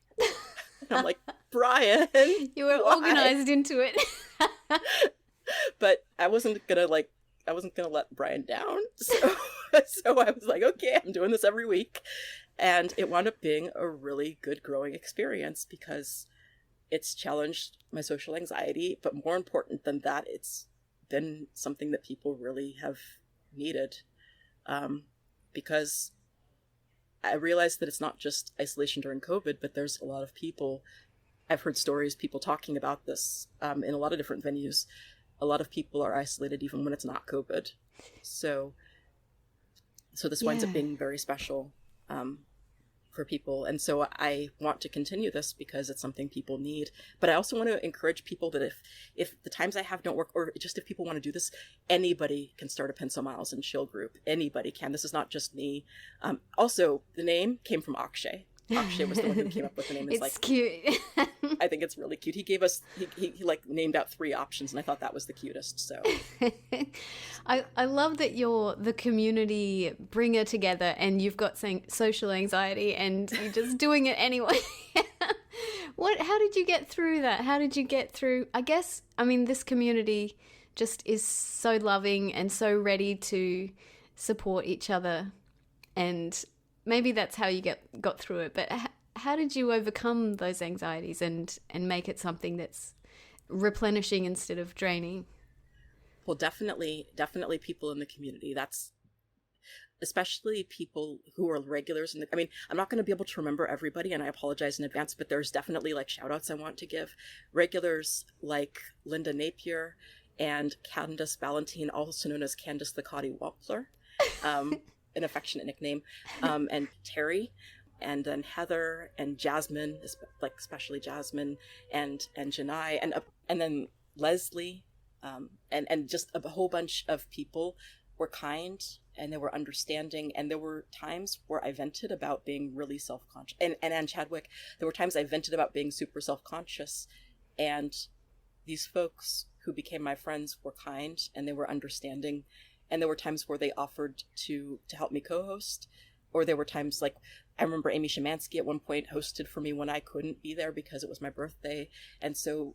And I'm like, Brian,
you were organized into it.
But I wasn't gonna let Brian down. So I was like, okay, I'm doing this every week. And it wound up being a really good growing experience because it's challenged my social anxiety, but more important than that, it's been something that people really have needed. Because I realized that it's not just isolation during COVID, but there's a lot of people, I've heard stories, people talking about this in a lot of different venues. A lot of people are isolated even when it's not COVID. So this winds up being very special for people. And so I want to continue this because it's something people need. But I also want to encourage people that if the times I have don't work, or just if people want to do this, anybody can start a Pencil Miles and Chill group. Anybody can. This is not just me. Also, the name came from Akshay. Akshay was the one who came up with the name.
It's cute.
I think it's really cute. He gave us, he like named out 3 options, and I thought that was the cutest. So
I love that you're the community bringer together, and you've got social anxiety and you're just doing it anyway. How did you get through that? How did you get through, this community just is so loving and so ready to support each other, and maybe that's how you got through it. But how did you overcome those anxieties and make it something that's replenishing instead of draining?
Well, definitely people in the community. That's especially people who are regulars. I'm not going to be able to remember everybody, and I apologize in advance, but there's definitely like shout outs I want to give. Regulars like Linda Napier and Candace Valentine, also known as Candace the Coddy Wampler. An affectionate nickname, and Terry, and then Heather and Jasmine, especially Jasmine, and Janai, and then Leslie, and just a whole bunch of people were kind and they were understanding. And there were times where I vented about being really self-conscious, and Chadwick, there were times I vented about being super self-conscious, and these folks who became my friends were kind and they were understanding. And there were times where they offered to help me co-host, or there were times like, I remember Amy Szymanski at one point hosted for me when I couldn't be there because it was my birthday. And so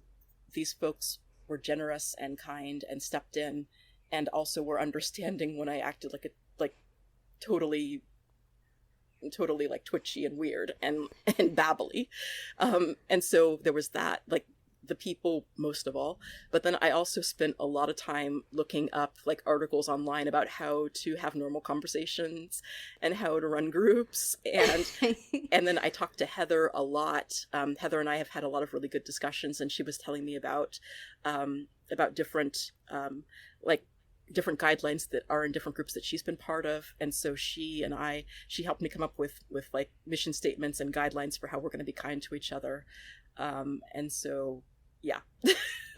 these folks were generous and kind and stepped in, and also were understanding when I acted like totally like twitchy and weird and babbly. And so there was that, like, the people most of all. But then I also spent a lot of time looking up like articles online about how to have normal conversations and how to run groups, and then I talked to Heather a lot. Heather and I have had a lot of really good discussions, and she was telling me about different different guidelines that are in different groups that she's been part of. And so she helped me come up with like mission statements and guidelines for how we're going to be kind to each other. And so yeah,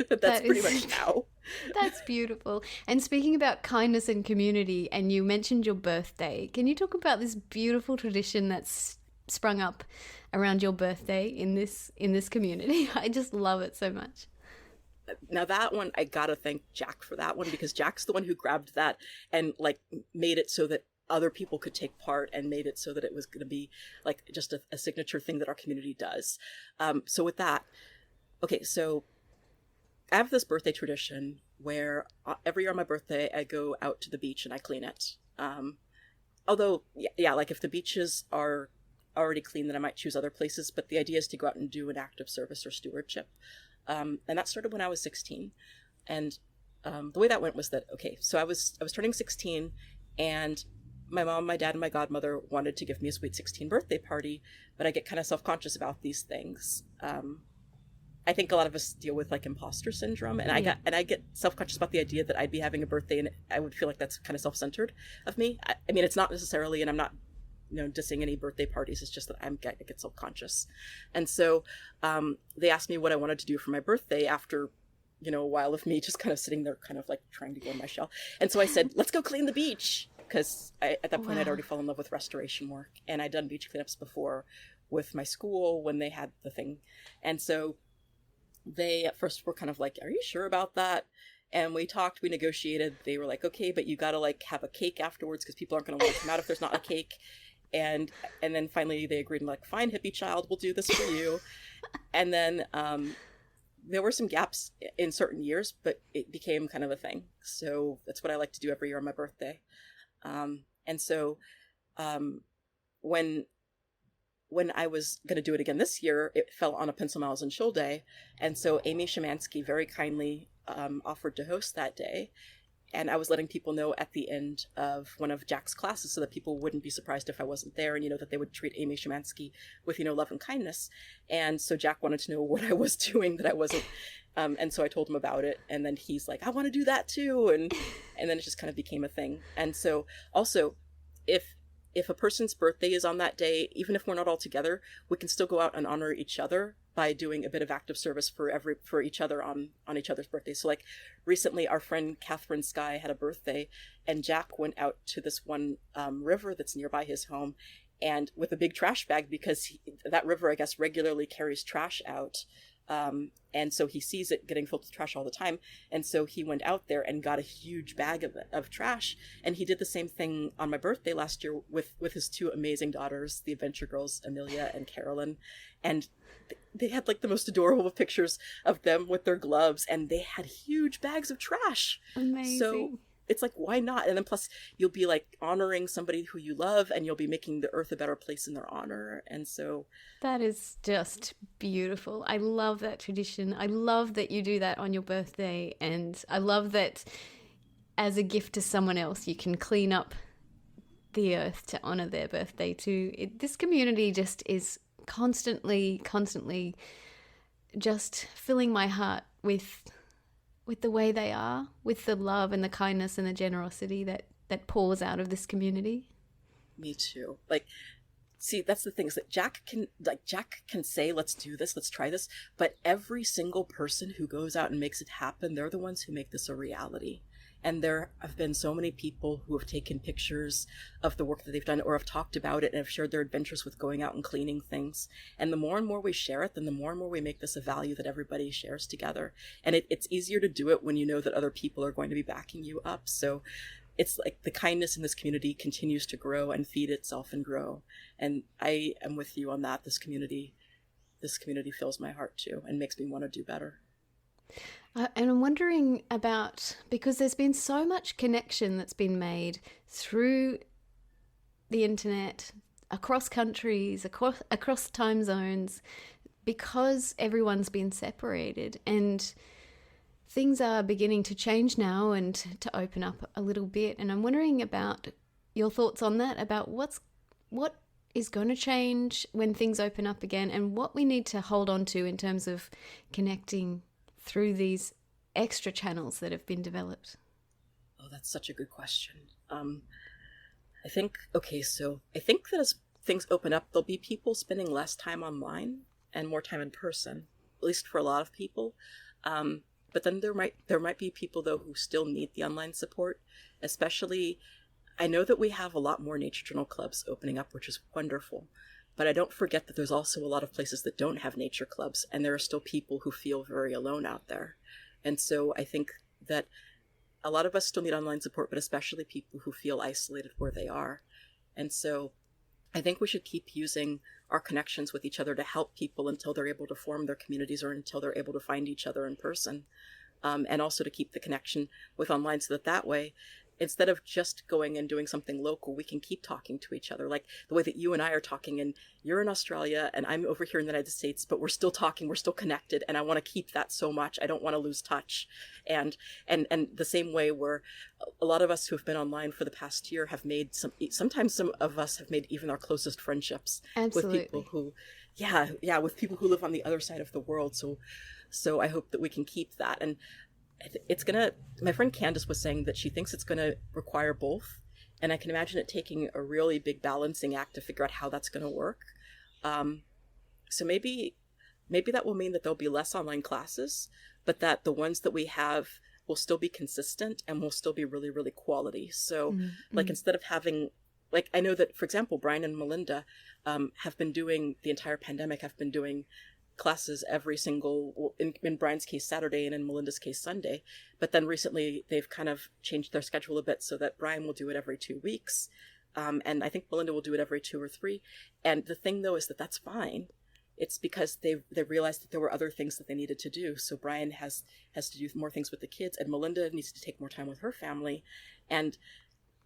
that's pretty much now.
That's beautiful. And speaking about kindness and community, and you mentioned your birthday, can you talk about this beautiful tradition that's sprung up around your birthday in this community? I just love it so much.
Now that one, I gotta thank Jack for that one, because Jack's the one who grabbed that and like made it so that other people could take part, and made it so that it was going to be like just a signature thing that our community does. So with that, okay, so I have this birthday tradition where every year on my birthday, I go out to the beach and I clean it. Although, yeah, like if the beaches are already clean, then I might choose other places. But the idea is to go out and do an act of service or stewardship. And that started when I was 16. And the way that went was that, okay, so I was turning 16, and my mom, my dad, and my godmother wanted to give me a sweet 16 birthday party, but I get kind of self-conscious about these things. I think a lot of us deal with like imposter syndrome, and I get self-conscious about the idea that I'd be having a birthday, and I would feel like that's kind of self-centered of me. I mean, it's not necessarily, and I'm not, dissing any birthday parties. It's just that I get self-conscious, and so they asked me what I wanted to do for my birthday after, a while of me just kind of sitting there, kind of like trying to go in my shell. And so I said, "Let's go clean the beach," because at that point I'd already fallen in love with restoration work, and I'd done beach cleanups before with my school when they had the thing, and so. They at first were kind of like, "Are you sure about that?" And we talked, we negotiated. They were like, "Okay, but you got to like have a cake afterwards because people aren't going to want to come out if there's not a cake." And then finally they agreed and like, "Fine, hippie child, we'll do this for you." And then there were some gaps in certain years, but it became kind of a thing. So that's what I like to do every year on my birthday. And so when I was going to do it again this year, it fell on a Pencil Miles and Chill day. And so Amy Shemansky very kindly offered to host that day. And I was letting people know at the end of one of Jack's classes so that people wouldn't be surprised if I wasn't there, and, that they would treat Amy Shemansky with, love and kindness. And so Jack wanted to know what I was doing that I wasn't. And so I told him about it. And then he's like, "I want to do that too." And then it just kind of became a thing. And so also, if a person's birthday is on that day, even if we're not all together, we can still go out and honor each other by doing a bit of active service for each other on each other's birthdays. So like recently, our friend Catherine Sky had a birthday, and Jack went out to this one river that's nearby his home, and with a big trash bag, because that river, I guess, regularly carries trash out. And so he sees it getting filled with trash all the time. And so he went out there and got a huge bag of trash. And he did the same thing on my birthday last year with his two amazing daughters, the adventure girls, Amelia and Carolyn. And they had like the most adorable pictures of them with their gloves, and they had huge bags of trash.
Amazing.
So it's like, why not? And then plus you'll be like honoring somebody who you love, and you'll be making the earth a better place in their honor. And so
that is just beautiful. I love that tradition. I love that you do that on your birthday. And I love that as a gift to someone else, you can clean up the earth to honor their birthday too. This community just is constantly just filling my heart with the way they are, with the love and the kindness and the generosity that pours out of this community.
Me too. Like, see, that's the thing, is that Jack can say, "Let's do this, let's try this," but every single person who goes out and makes it happen, they're the ones who make this a reality. And there have been so many people who have taken pictures of the work that they've done, or have talked about it and have shared their adventures with going out and cleaning things. And the more and more we share it, then the more and more we make this a value that everybody shares together. And it's easier to do it when you know that other people are going to be backing you up. So it's like the kindness in this community continues to grow and feed itself and grow. And I am with you on that. This community fills my heart too and makes me want to do better.
And I'm wondering about, because there's been so much connection that's been made through the internet, across countries, across time zones, because everyone's been separated, and things are beginning to change now and to open up a little bit. And I'm wondering about your thoughts on that, about what is going to change when things open up again, and what we need to hold on to in terms of connecting through these extra channels that have been developed.
Oh, that's such a good question. I think that as things open up, there'll be people spending less time online and more time in person, at least for a lot of people. But then there might be people, though, who still need the online support. Especially, I know that we have a lot more nature journal clubs opening up, which is wonderful. But I don't forget that there's also a lot of places that don't have nature clubs, and there are still people who feel very alone out there. And so I think that a lot of us still need online support, but especially people who feel isolated where they are. And so I think we should keep using our connections with each other to help people until they're able to form their communities, or until they're able to find each other in person. And also to keep the connection with online, so that way instead of just going and doing something local, we can keep talking to each other, like the way that you and I are talking, and you're in Australia and I'm over here in the United States, but we're still talking, we're still connected, and I want to keep that so much. I don't want to lose touch. And the same way where a lot of us who have been online for the past year have made sometimes some of us have made even our closest friendships.
Absolutely.
With people who, with people who live on the other side of the world. So I hope that we can keep that. And my friend Candace was saying that she thinks it's gonna require both, and I can imagine it taking a really big balancing act to figure out how that's gonna work. So maybe that will mean that there'll be less online classes, but that the ones that we have will still be consistent and will still be really, really quality. So like instead of having, like, I know that, for example, Brian and Melinda have been doing the entire pandemic, have been doing classes every single, in Brian's case Saturday and in Melinda's case Sunday, but then recently they've kind of changed their schedule a bit so that Brian will do it every 2 weeks, and I think Melinda will do it every 2 or 3. And the thing though is that that's fine. It's because they realized that there were other things that they needed to do. So Brian has to do more things with the kids, and Melinda needs to take more time with her family. And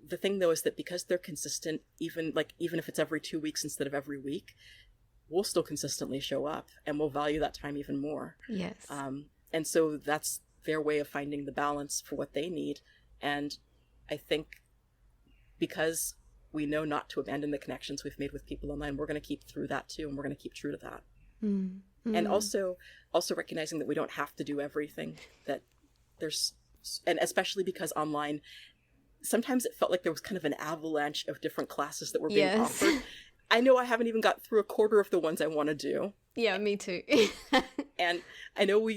the thing though is that because they're consistent, even if it's every 2 weeks instead of every week, we'll still consistently show up and we'll value that time even more.
Yes.
And so that's their way of finding the balance for what they need. And I think because we know not to abandon the connections we've made with people online, we're going to keep through that too. And we're going to keep true to that. And also recognizing that we don't have to do everything, that and especially because online, sometimes it felt like there was kind of an avalanche of different classes that were being offered. I know I haven't even got through a quarter of the ones I want to do.
Yeah, me too.
And I know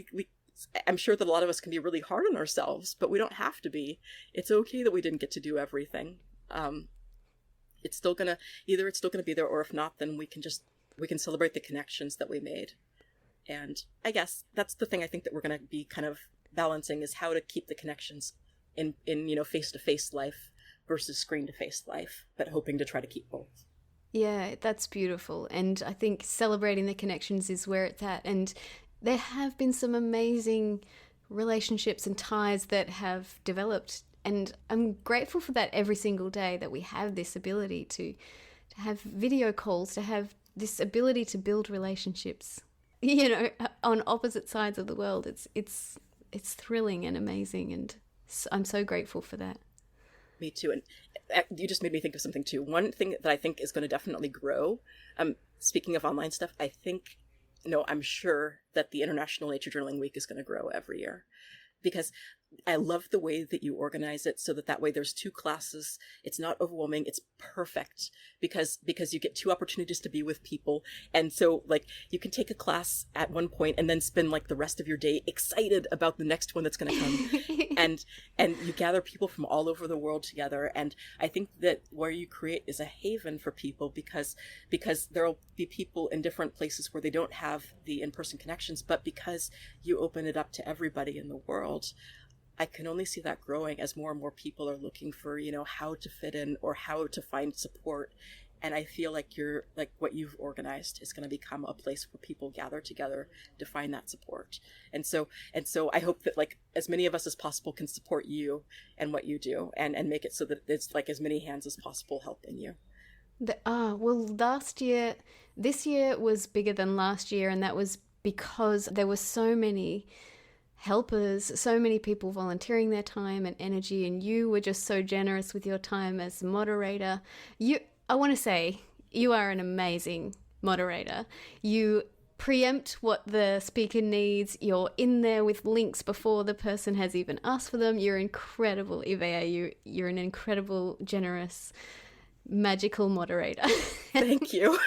I'm sure that a lot of us can be really hard on ourselves, but we don't have to be. It's okay that we didn't get to do everything. It's still gonna be there, or if not, then we can celebrate the connections that we made. And I guess that's the thing I think that we're gonna be kind of balancing, is how to keep the connections in face-to-face life versus screen-to-face life, but hoping to try to keep both.
Yeah, that's beautiful. And I think celebrating the connections is where it's at. And there have been some amazing relationships and ties that have developed. And I'm grateful for that every single day, that we have this ability to have video calls, to have this ability to build relationships, on opposite sides of the world. It's thrilling and amazing. And I'm so grateful for that.
Me too. And you just made me think of something too. One thing that I think is going to definitely grow, speaking of online stuff, I'm sure that the International Nature Journaling Week is going to grow every year, because I love the way that you organize it so that way there's 2 classes. It's not overwhelming. It's perfect because you get 2 opportunities to be with people. And so like you can take a class at one point and then spend like the rest of your day excited about the next one that's going to come. and you gather people from all over the world together. And I think that where you create is a haven for people, because there'll be people in different places where they don't have the in-person connections, but because you open it up to everybody in the world, I can only see that growing as more and more people are looking for, how to fit in or how to find support. And I feel like what you've organized is going to become a place where people gather together to find that support. And so I hope that like as many of us as possible can support you and what you do, and make it so that it's like as many hands as possible helping you.
This year was bigger than last year, and that was because there were so many helpers, so many people volunteering their time and energy, and you were just so generous with your time as moderator. I want to say you are an amazing moderator. You preempt what the speaker needs. You're in there with links before the person has even asked for them. You're incredible, Yvea. You're an incredible, generous, magical moderator.
Thank you.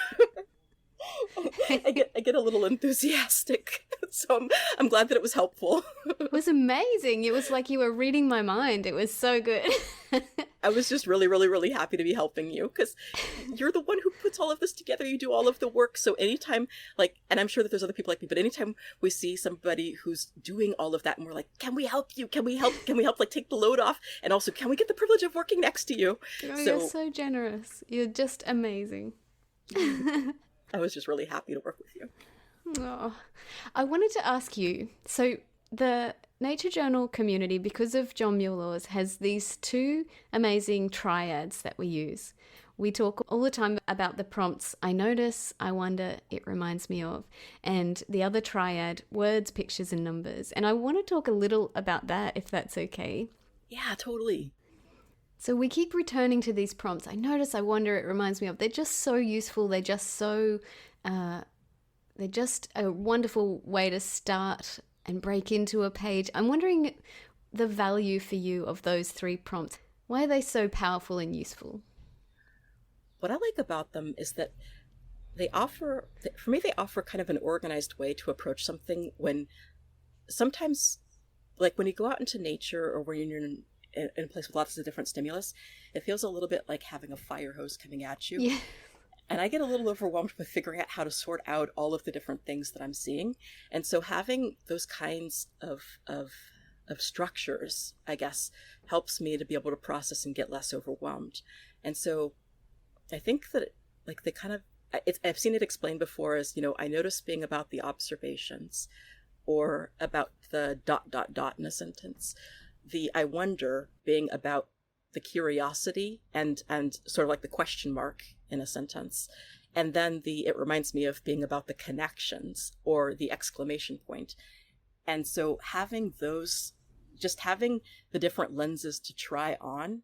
I get a little enthusiastic, so I'm glad that it was helpful.
It was amazing. It was like you were reading my mind. It was so good.
I was just really, really, really happy to be helping you, because you're the one who puts all of this together. You do all of the work. So anytime, and I'm sure that there's other people like me, but anytime we see somebody who's doing all of that and we're like, can we help you? Can we help, take the load off? And also, can we get the privilege of working next to you?
You're so generous. You're just amazing.
I was just really happy to work with you.
Oh, I wanted to ask you, so the Nature Journal community, because of John Mueller's, has these two amazing triads that we use. We talk all the time about the prompts I notice, I wonder, it reminds me of, and the other triad, words, pictures, and numbers. And I want to talk a little about that, if that's okay.
Yeah, totally.
So we keep returning to these prompts. I notice, I wonder, it reminds me of. They're just so useful. They're just a wonderful way to start and break into a page. I'm wondering the value for you of those three prompts. Why are they so powerful and useful?
What I like about them is that they offer kind of an organized way to approach something when sometimes, like when you go out into nature or when you're in a place with lots of different stimulus, it feels a little bit like having a fire hose coming at you.
Yeah.
And I get a little overwhelmed with figuring out how to sort out all of the different things that I'm seeing. And so having those kinds of structures, I guess, helps me to be able to process and get less overwhelmed. And so I think that like they kind of, I've seen it explained before as, I notice being about the observations or about the ... in a sentence. The I wonder being about the curiosity and sort of like the question mark in a sentence. And then it reminds me of being about the connections or the exclamation point. And so having the different lenses to try on,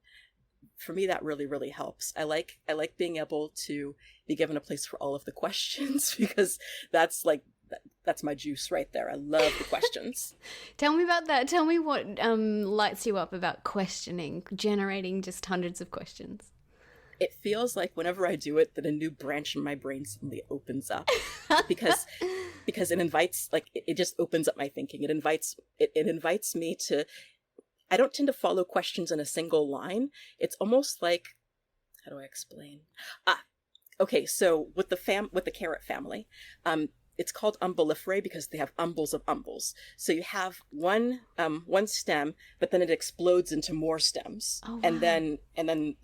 for me, that really, really helps. I like being able to be given a place for all of the questions because that's my juice right there. I love the questions.
Tell me about that. Tell me what lights you up about questioning, generating just hundreds of questions.
It feels like whenever I do it that a new branch in my brain suddenly opens up because it invites, like, it just opens up my thinking. It invites me to, I don't tend to follow questions in a single line. It's almost like, how do I explain? Okay, so with the carrot family, it's called umbelliferae because they have umbels of umbels. So you have one stem, but then it explodes into more stems.
Oh, wow.
And then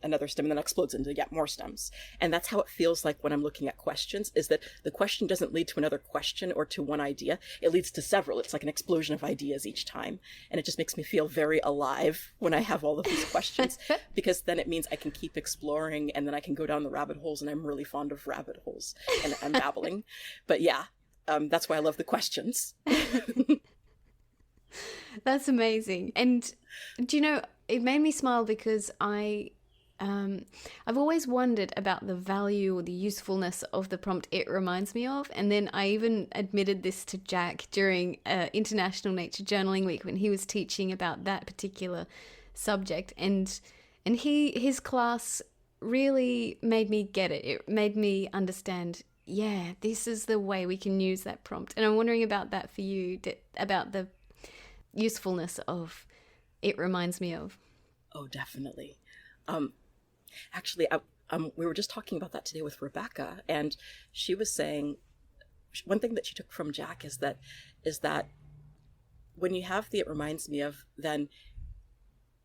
another stem, and then explodes into yet more stems. And that's how it feels like when I'm looking at questions, is that the question doesn't lead to another question or to one idea. It leads to several. It's like an explosion of ideas each time. And it just makes me feel very alive when I have all of these questions, because then it means I can keep exploring and then I can go down the rabbit holes, and I'm really fond of rabbit holes and I'm babbling. But yeah. That's why I love the questions.
That's amazing. And do you know, it made me smile because I've always wondered about the value or the usefulness of the prompt it reminds me of. And then I even admitted this to Jack during International Nature Journaling Week when he was teaching about that particular subject. And his class really made me get it. It made me understand, yeah, this is the way we can use that prompt. And I'm wondering about that for you, about the usefulness of it reminds me of.
Oh, definitely. Actually, we were just talking about that today with Rebecca, and she was saying one thing that she took from Jack is that when you have the it reminds me of, then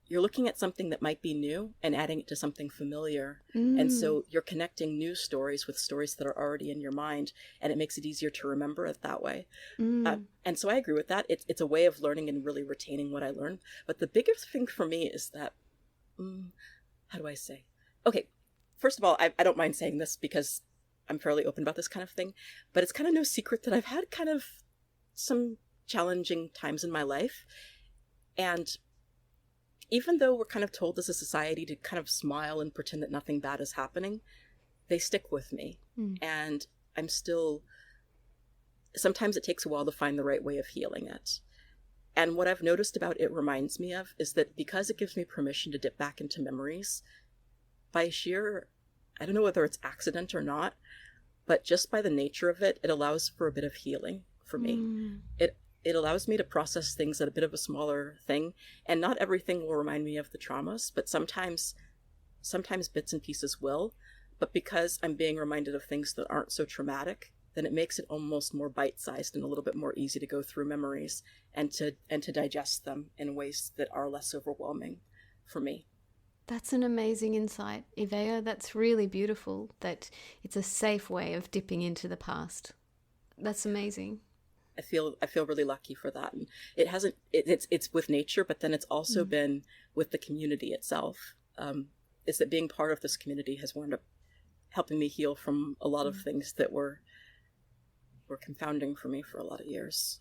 you're looking at something that might be new and adding it to something familiar. And so you're connecting new stories with stories that are already in your mind, and it makes it easier to remember it that way. And so I agree with that. It's a way of learning and really retaining what I learned. But the biggest thing for me is that, how do I say? Okay, first of all, I don't mind saying this because I'm fairly open about this kind of thing, but it's kind of no secret that I've had kind of some challenging times in my life. And even though we're kind of told as a society to kind of smile and pretend that nothing bad is happening, they stick with me. And I'm still, sometimes it takes a while to find the right way of healing it. And what I've noticed about it reminds me of is that because it gives me permission to dip back into memories, by sheer, I don't know whether it's accident or not, but just by the nature of it, it allows for a bit of healing for me. It allows me to process things at a bit of a smaller thing, and not everything will remind me of the traumas, but sometimes bits and pieces will. But because I'm being reminded of things that aren't so traumatic, then it makes it almost more bite-sized and a little bit more easy to go through memories and to digest them in ways that are less overwhelming for me.
That's an amazing insight, Yvea. That's really beautiful, that it's a safe way of dipping into the past. That's amazing.
I feel really lucky for that. And it hasn't, it's with nature, but then it's also been with the community itself. Is that being part of this community has wound up helping me heal from a lot of things that were confounding for me for a lot of years.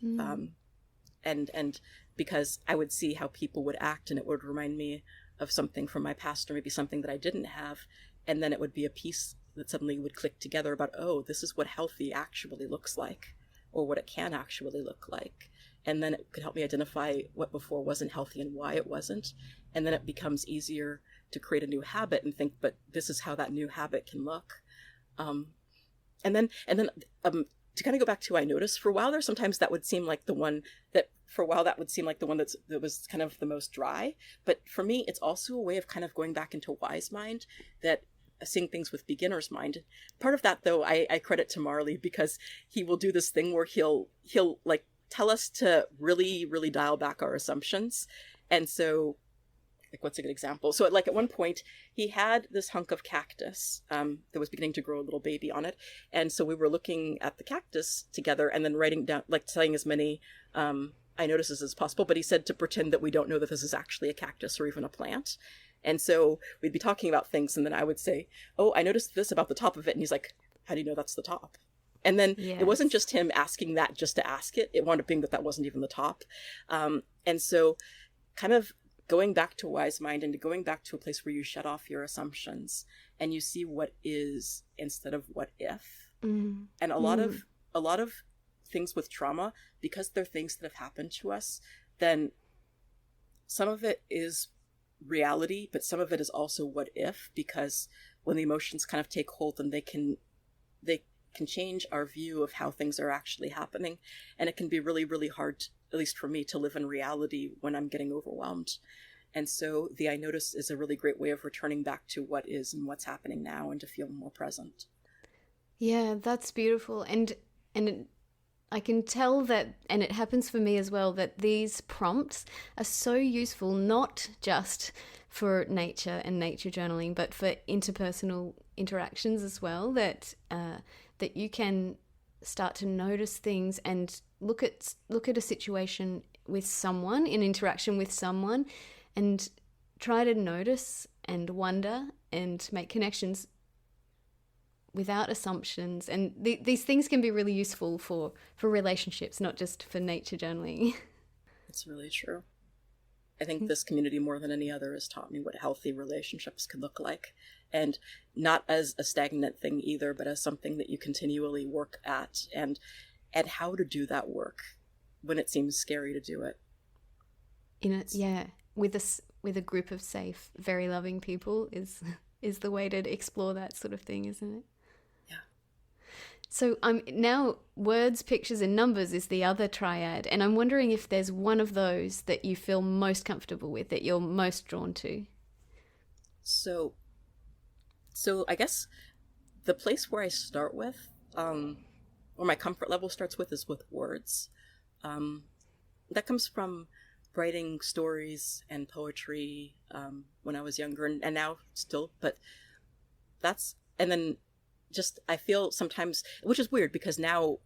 And because I would see how people would act, and it would remind me of something from my past, or maybe something that I didn't have. And then it would be a piece that suddenly would click together about, oh, this is what healthy actually looks like, or what it can actually look like. And then it could help me identify what before wasn't healthy and why it wasn't. And then it becomes easier to create a new habit and think, but this is how that new habit can look. And then to kind of go back to I noticed, for a while there, sometimes that would seem like the one that, for a while, that would seem like the one that was kind of the most dry. But for me, it's also a way of kind of going back into wise mind, that seeing things with beginner's mind. Part of that, though, I credit to Marley, because he will do this thing where he'll like tell us to really, really dial back our assumptions. And so, like, what's a good example? So at one point, he had this hunk of cactus that was beginning to grow a little baby on it. And so we were looking at the cactus together and then writing down, like, saying as many I notices as possible. But he said to pretend that we don't know that this is actually a cactus or even a plant. And so we'd be talking about things, and then I would say, oh, I noticed this about the top of it. And he's like, how do you know that's the top? And then It wasn't just him asking that just to ask it. It wound up being that wasn't even the top. And so kind of going back to wise mind, and going back to a place where you shut off your assumptions and you see what is instead of what if. And a lot of things with trauma, because they're things that have happened to us, then some of it is reality, but some of it is also what if, because when the emotions kind of take hold, then they can change our view of how things are actually happening. And it can be really, really hard, at least for me, to live in reality when I'm getting overwhelmed. And so the I notice is a really great way of returning back to what is and what's happening now, and to feel more present.
Yeah, that's beautiful. And I can tell that, and it happens for me as well, that these prompts are so useful, not just for nature and nature journaling, but for interpersonal interactions as well, that you can start to notice things and look at a situation with someone, in interaction with someone, and try to notice and wonder and make connections without assumptions. And these things can be really useful for relationships, not just for nature journaling.
It's really true. I think this community, more than any other, has taught me what healthy relationships can look like. And not as a stagnant thing either, but as something that you continually work at, and how to do that work when it seems scary to do it. With
a group of safe, very loving people is the way to explore that sort of thing, isn't it? So now words, pictures, and numbers is the other triad. And I'm wondering if there's one of those that you feel most comfortable with, that you're most drawn to.
So I guess the place where I start with, where my comfort level starts with, is with words. That comes from writing stories and poetry when I was younger, and now still, but and then just, I feel sometimes, which is weird because now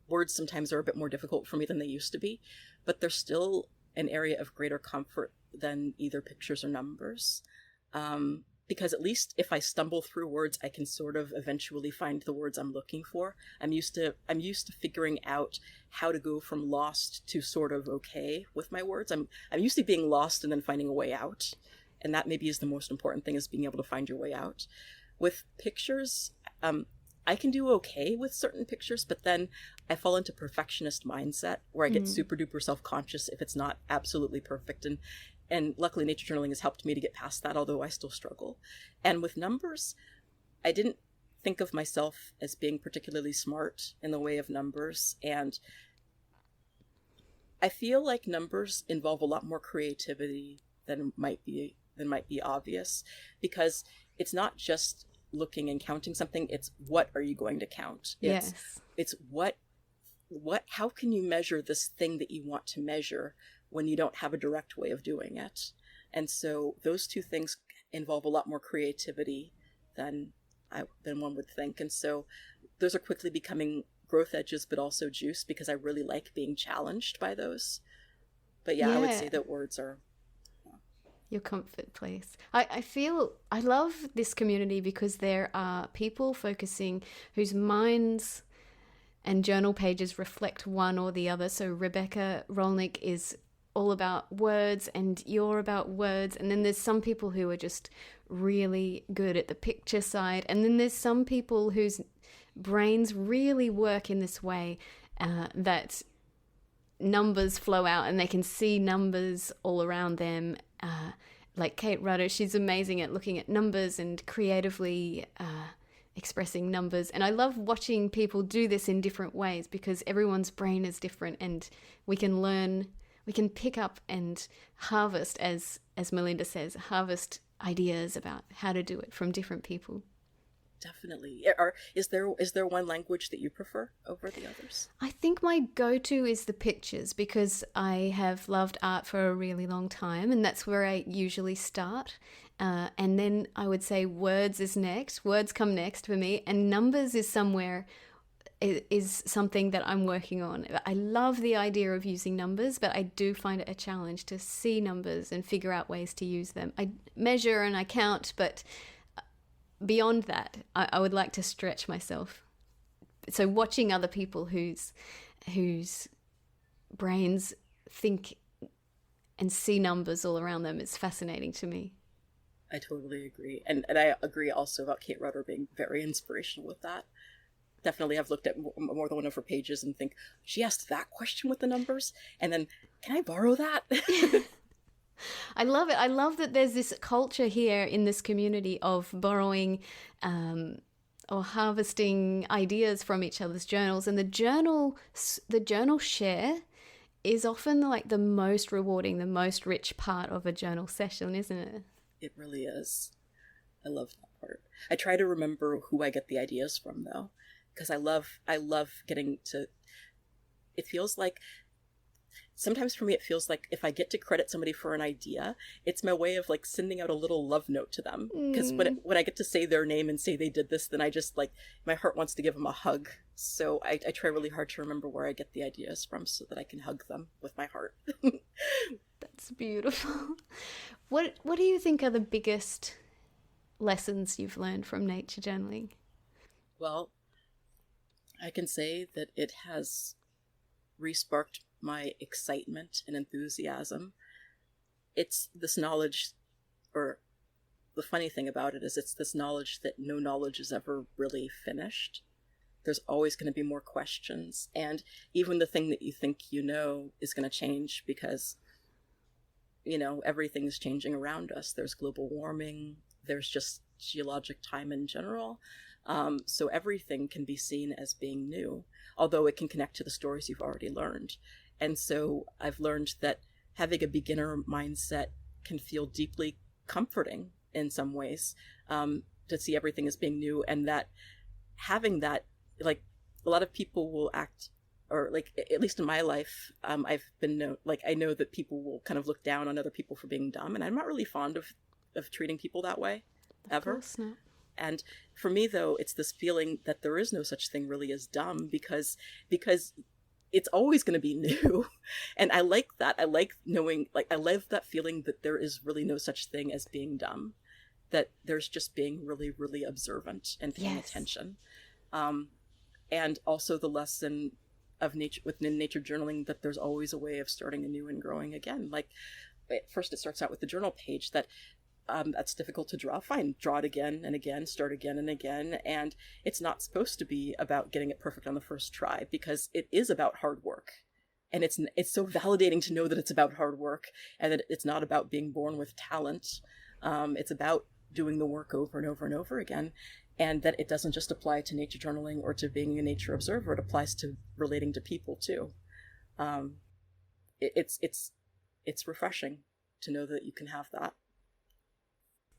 words sometimes are a bit more difficult for me than they used to be, but they're still an area of greater comfort than either pictures or numbers. Because at least if I stumble through words, I can sort of eventually find the words I'm looking for. I'm used to figuring out how to go from lost to sort of okay with my words. I'm used to being lost and then finding a way out. And that maybe is the most important thing, is being able to find your way out. With pictures, I can do okay with certain pictures, but then I fall into perfectionist mindset where I get super duper self-conscious if it's not absolutely perfect. And luckily nature journaling has helped me to get past that, although I still struggle. And with numbers, I didn't think of myself as being particularly smart in the way of numbers. And I feel like numbers involve a lot more creativity than might be obvious, because it's not just looking and counting something, it's what are you going to count? It's how can you measure this thing that you want to measure when you don't have a direct way of doing it? And so those two things involve a lot more creativity than one would think. And so those are quickly becoming growth edges, but also juice, because I really like being challenged by those. But yeah, I would say that words are
your comfort place. I feel I love this community because there are people focusing whose minds and journal pages reflect one or the other. So Rebecca Rolnick is all about words and you're about words. And then there's some people who are just really good at the picture side. And then there's some people whose brains really work in this way that numbers flow out and they can see numbers all around them. Like Kate Rudder, she's amazing at looking at numbers and creatively expressing numbers. And I love watching people do this in different ways because everyone's brain is different and we can learn, we can pick up and harvest, as Melinda says, harvest ideas about how to do it from different people.
Definitely. Is there one language that you prefer over the others?
I think my go-to is the pictures because I have loved art for a really long time and that's where I usually start. And then I would say words is next. Words come next for me, and numbers is something that I'm working on. I love the idea of using numbers, but I do find it a challenge to see numbers and figure out ways to use them. I measure and I count, but beyond that, I would like to stretch myself. So watching other people whose brains think and see numbers all around them is fascinating to me.
I totally agree. And I agree also about Kate Rudder being very inspirational with that. Definitely have looked at more than one of her pages and think, she asked that question with the numbers? And then, can I borrow that?
I love it. I love that there's this culture here in this community of borrowing or harvesting ideas from each other's journals. And the journal share is often like the most rewarding, the most rich part of a journal session, isn't it?
It really is. I love that part. I try to remember who I get the ideas from, though, because I love getting to. It feels like sometimes for me it feels like if I get to credit somebody for an idea, it's my way of like sending out a little love note to them. Because when I get to say their name and say they did this, then I just like my heart wants to give them a hug. So I try really hard to remember where I get the ideas from so that I can hug them with my heart.
That's beautiful. What do you think are the biggest lessons you've learned from nature journaling?
Well, I can say that it has re-sparked my excitement and enthusiasm. It's this knowledge, or the funny thing about it is it's this knowledge that no knowledge is ever really finished. There's always going to be more questions, and even the thing that you think you know is going to change because, you know, everything's changing around us. There's global warming, there's just geologic time in general. So everything can be seen as being new, although it can connect to the stories you've already learned. And so I've learned that having a beginner mindset can feel deeply comforting in some ways, to see everything as being new, and that having that, like, a lot of people will act, or like, at least in my life, I've been I know that people will kind of look down on other people for being dumb, and I'm not really fond of treating people that way, ever.
Of course not.
And for me, though, it's this feeling that there is no such thing really as dumb, because it's always going to be new. And I like that. I like knowing, like, I love that feeling that there is really no such thing as being dumb, that there's just being really, really observant and paying attention. And also the lesson of nature, within nature journaling, that there's always a way of starting anew and growing again. Like, at first it starts out with the journal page that that's difficult to draw. Fine, draw it again and again, start again and again. And it's not supposed to be about getting it perfect on the first try, because it is about hard work. And it's so validating to know that it's about hard work, and that it's not about being born with talent. It's about doing the work over and over and over again. And that it doesn't just apply to nature journaling or to being a nature observer. It applies to relating to people too. It's refreshing to know that you can have that.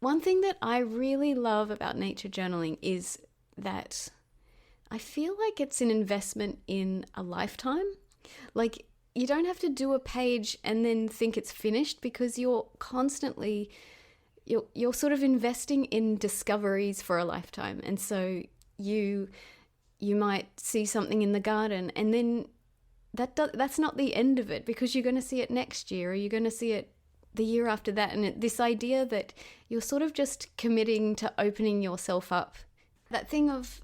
One thing that I really love about nature journaling is that I feel like it's an investment in a lifetime. Like, you don't have to do a page and then think it's finished, because you're constantly, you're sort of investing in discoveries for a lifetime. And so you you might see something in the garden, and then that's not the end of it, because you're going to see it next year, or you're going to see it the year after that. And this idea that you're sort of just committing to opening yourself up, that thing of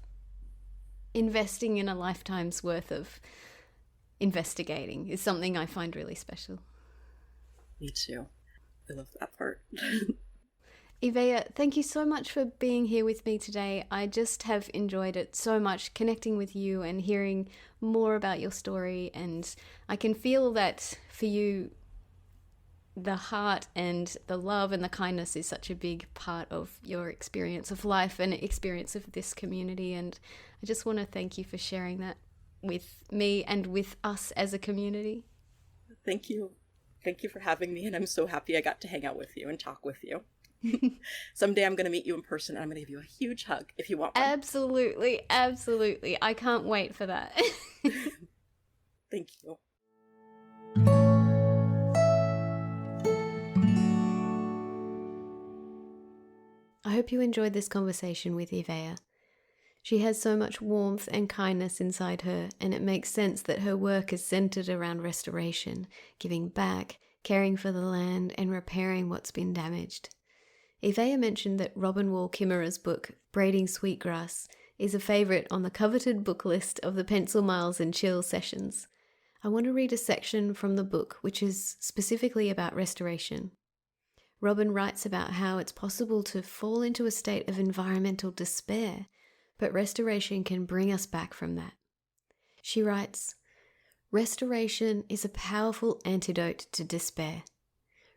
investing in a lifetime's worth of investigating, is something I find really special.
Me too. I love that part.
Yvea, thank you so much for being here with me today. I just have enjoyed it so much, connecting with you and hearing more about your story. And I can feel that for you, the heart and the love and the kindness is such a big part of your experience of life and experience of this community. And I just want to thank you for sharing that with me and with us as a community.
Thank you. Thank you for having me. And I'm so happy I got to hang out with you and talk with you. Someday I'm going to meet you in person, and I'm going to give you a huge hug if you want one.
Absolutely. Absolutely. I can't wait for that.
Thank you.
I hope you enjoyed this conversation with Yvea. She has so much warmth and kindness inside her, and it makes sense that her work is centered around restoration, giving back, caring for the land, and repairing what's been damaged. Yvea mentioned that Robin Wall Kimmerer's book, Braiding Sweetgrass, is a favourite on the coveted book list of the Pencil Miles and Chill sessions. I want to read a section from the book which is specifically about restoration. Robin writes about how it's possible to fall into a state of environmental despair, but restoration can bring us back from that. She writes, "Restoration is a powerful antidote to despair.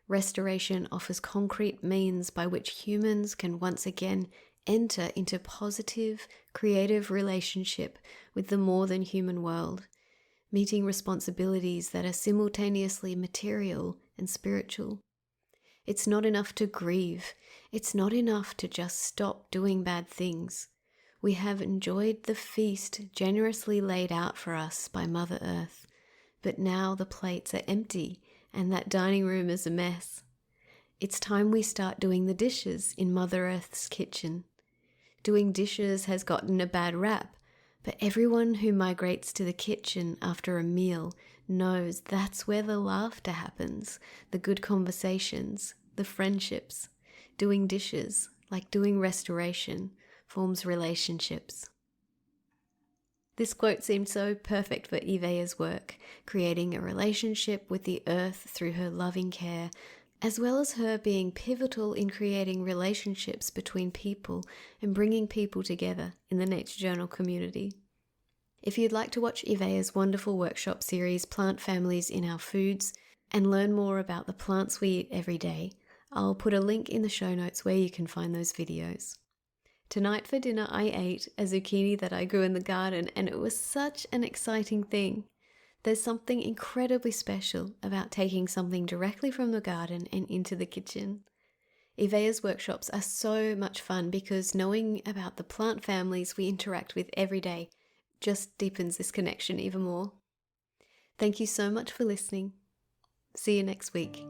Restoration offers concrete means by which humans can once again enter into positive, creative relationship with the more than human world, meeting responsibilities that are simultaneously material and spiritual. It's not enough to grieve. It's not enough to just stop doing bad things. We have enjoyed the feast generously laid out for us by Mother Earth, but now the plates are empty and that dining room is a mess. It's time we start doing the dishes in Mother Earth's kitchen. Doing dishes has gotten a bad rap, but everyone who migrates to the kitchen after a meal knows that's where the laughter happens, the good conversations, the friendships. Doing dishes, like doing restoration, forms relationships." This quote seemed so perfect for Yvea's work, creating a relationship with the earth through her loving care, as well as her being pivotal in creating relationships between people and bringing people together in the Nature Journal community. If you'd like to watch Yvea's wonderful workshop series, Plant Families in Our Foods, and learn more about the plants we eat every day, I'll put a link in the show notes where you can find those videos. Tonight for dinner I ate a zucchini that I grew in the garden, and it was such an exciting thing. There's something incredibly special about taking something directly from the garden and into the kitchen. Yvea's workshops are so much fun because knowing about the plant families we interact with every day just deepens this connection even more. Thank you so much for listening. See you next week.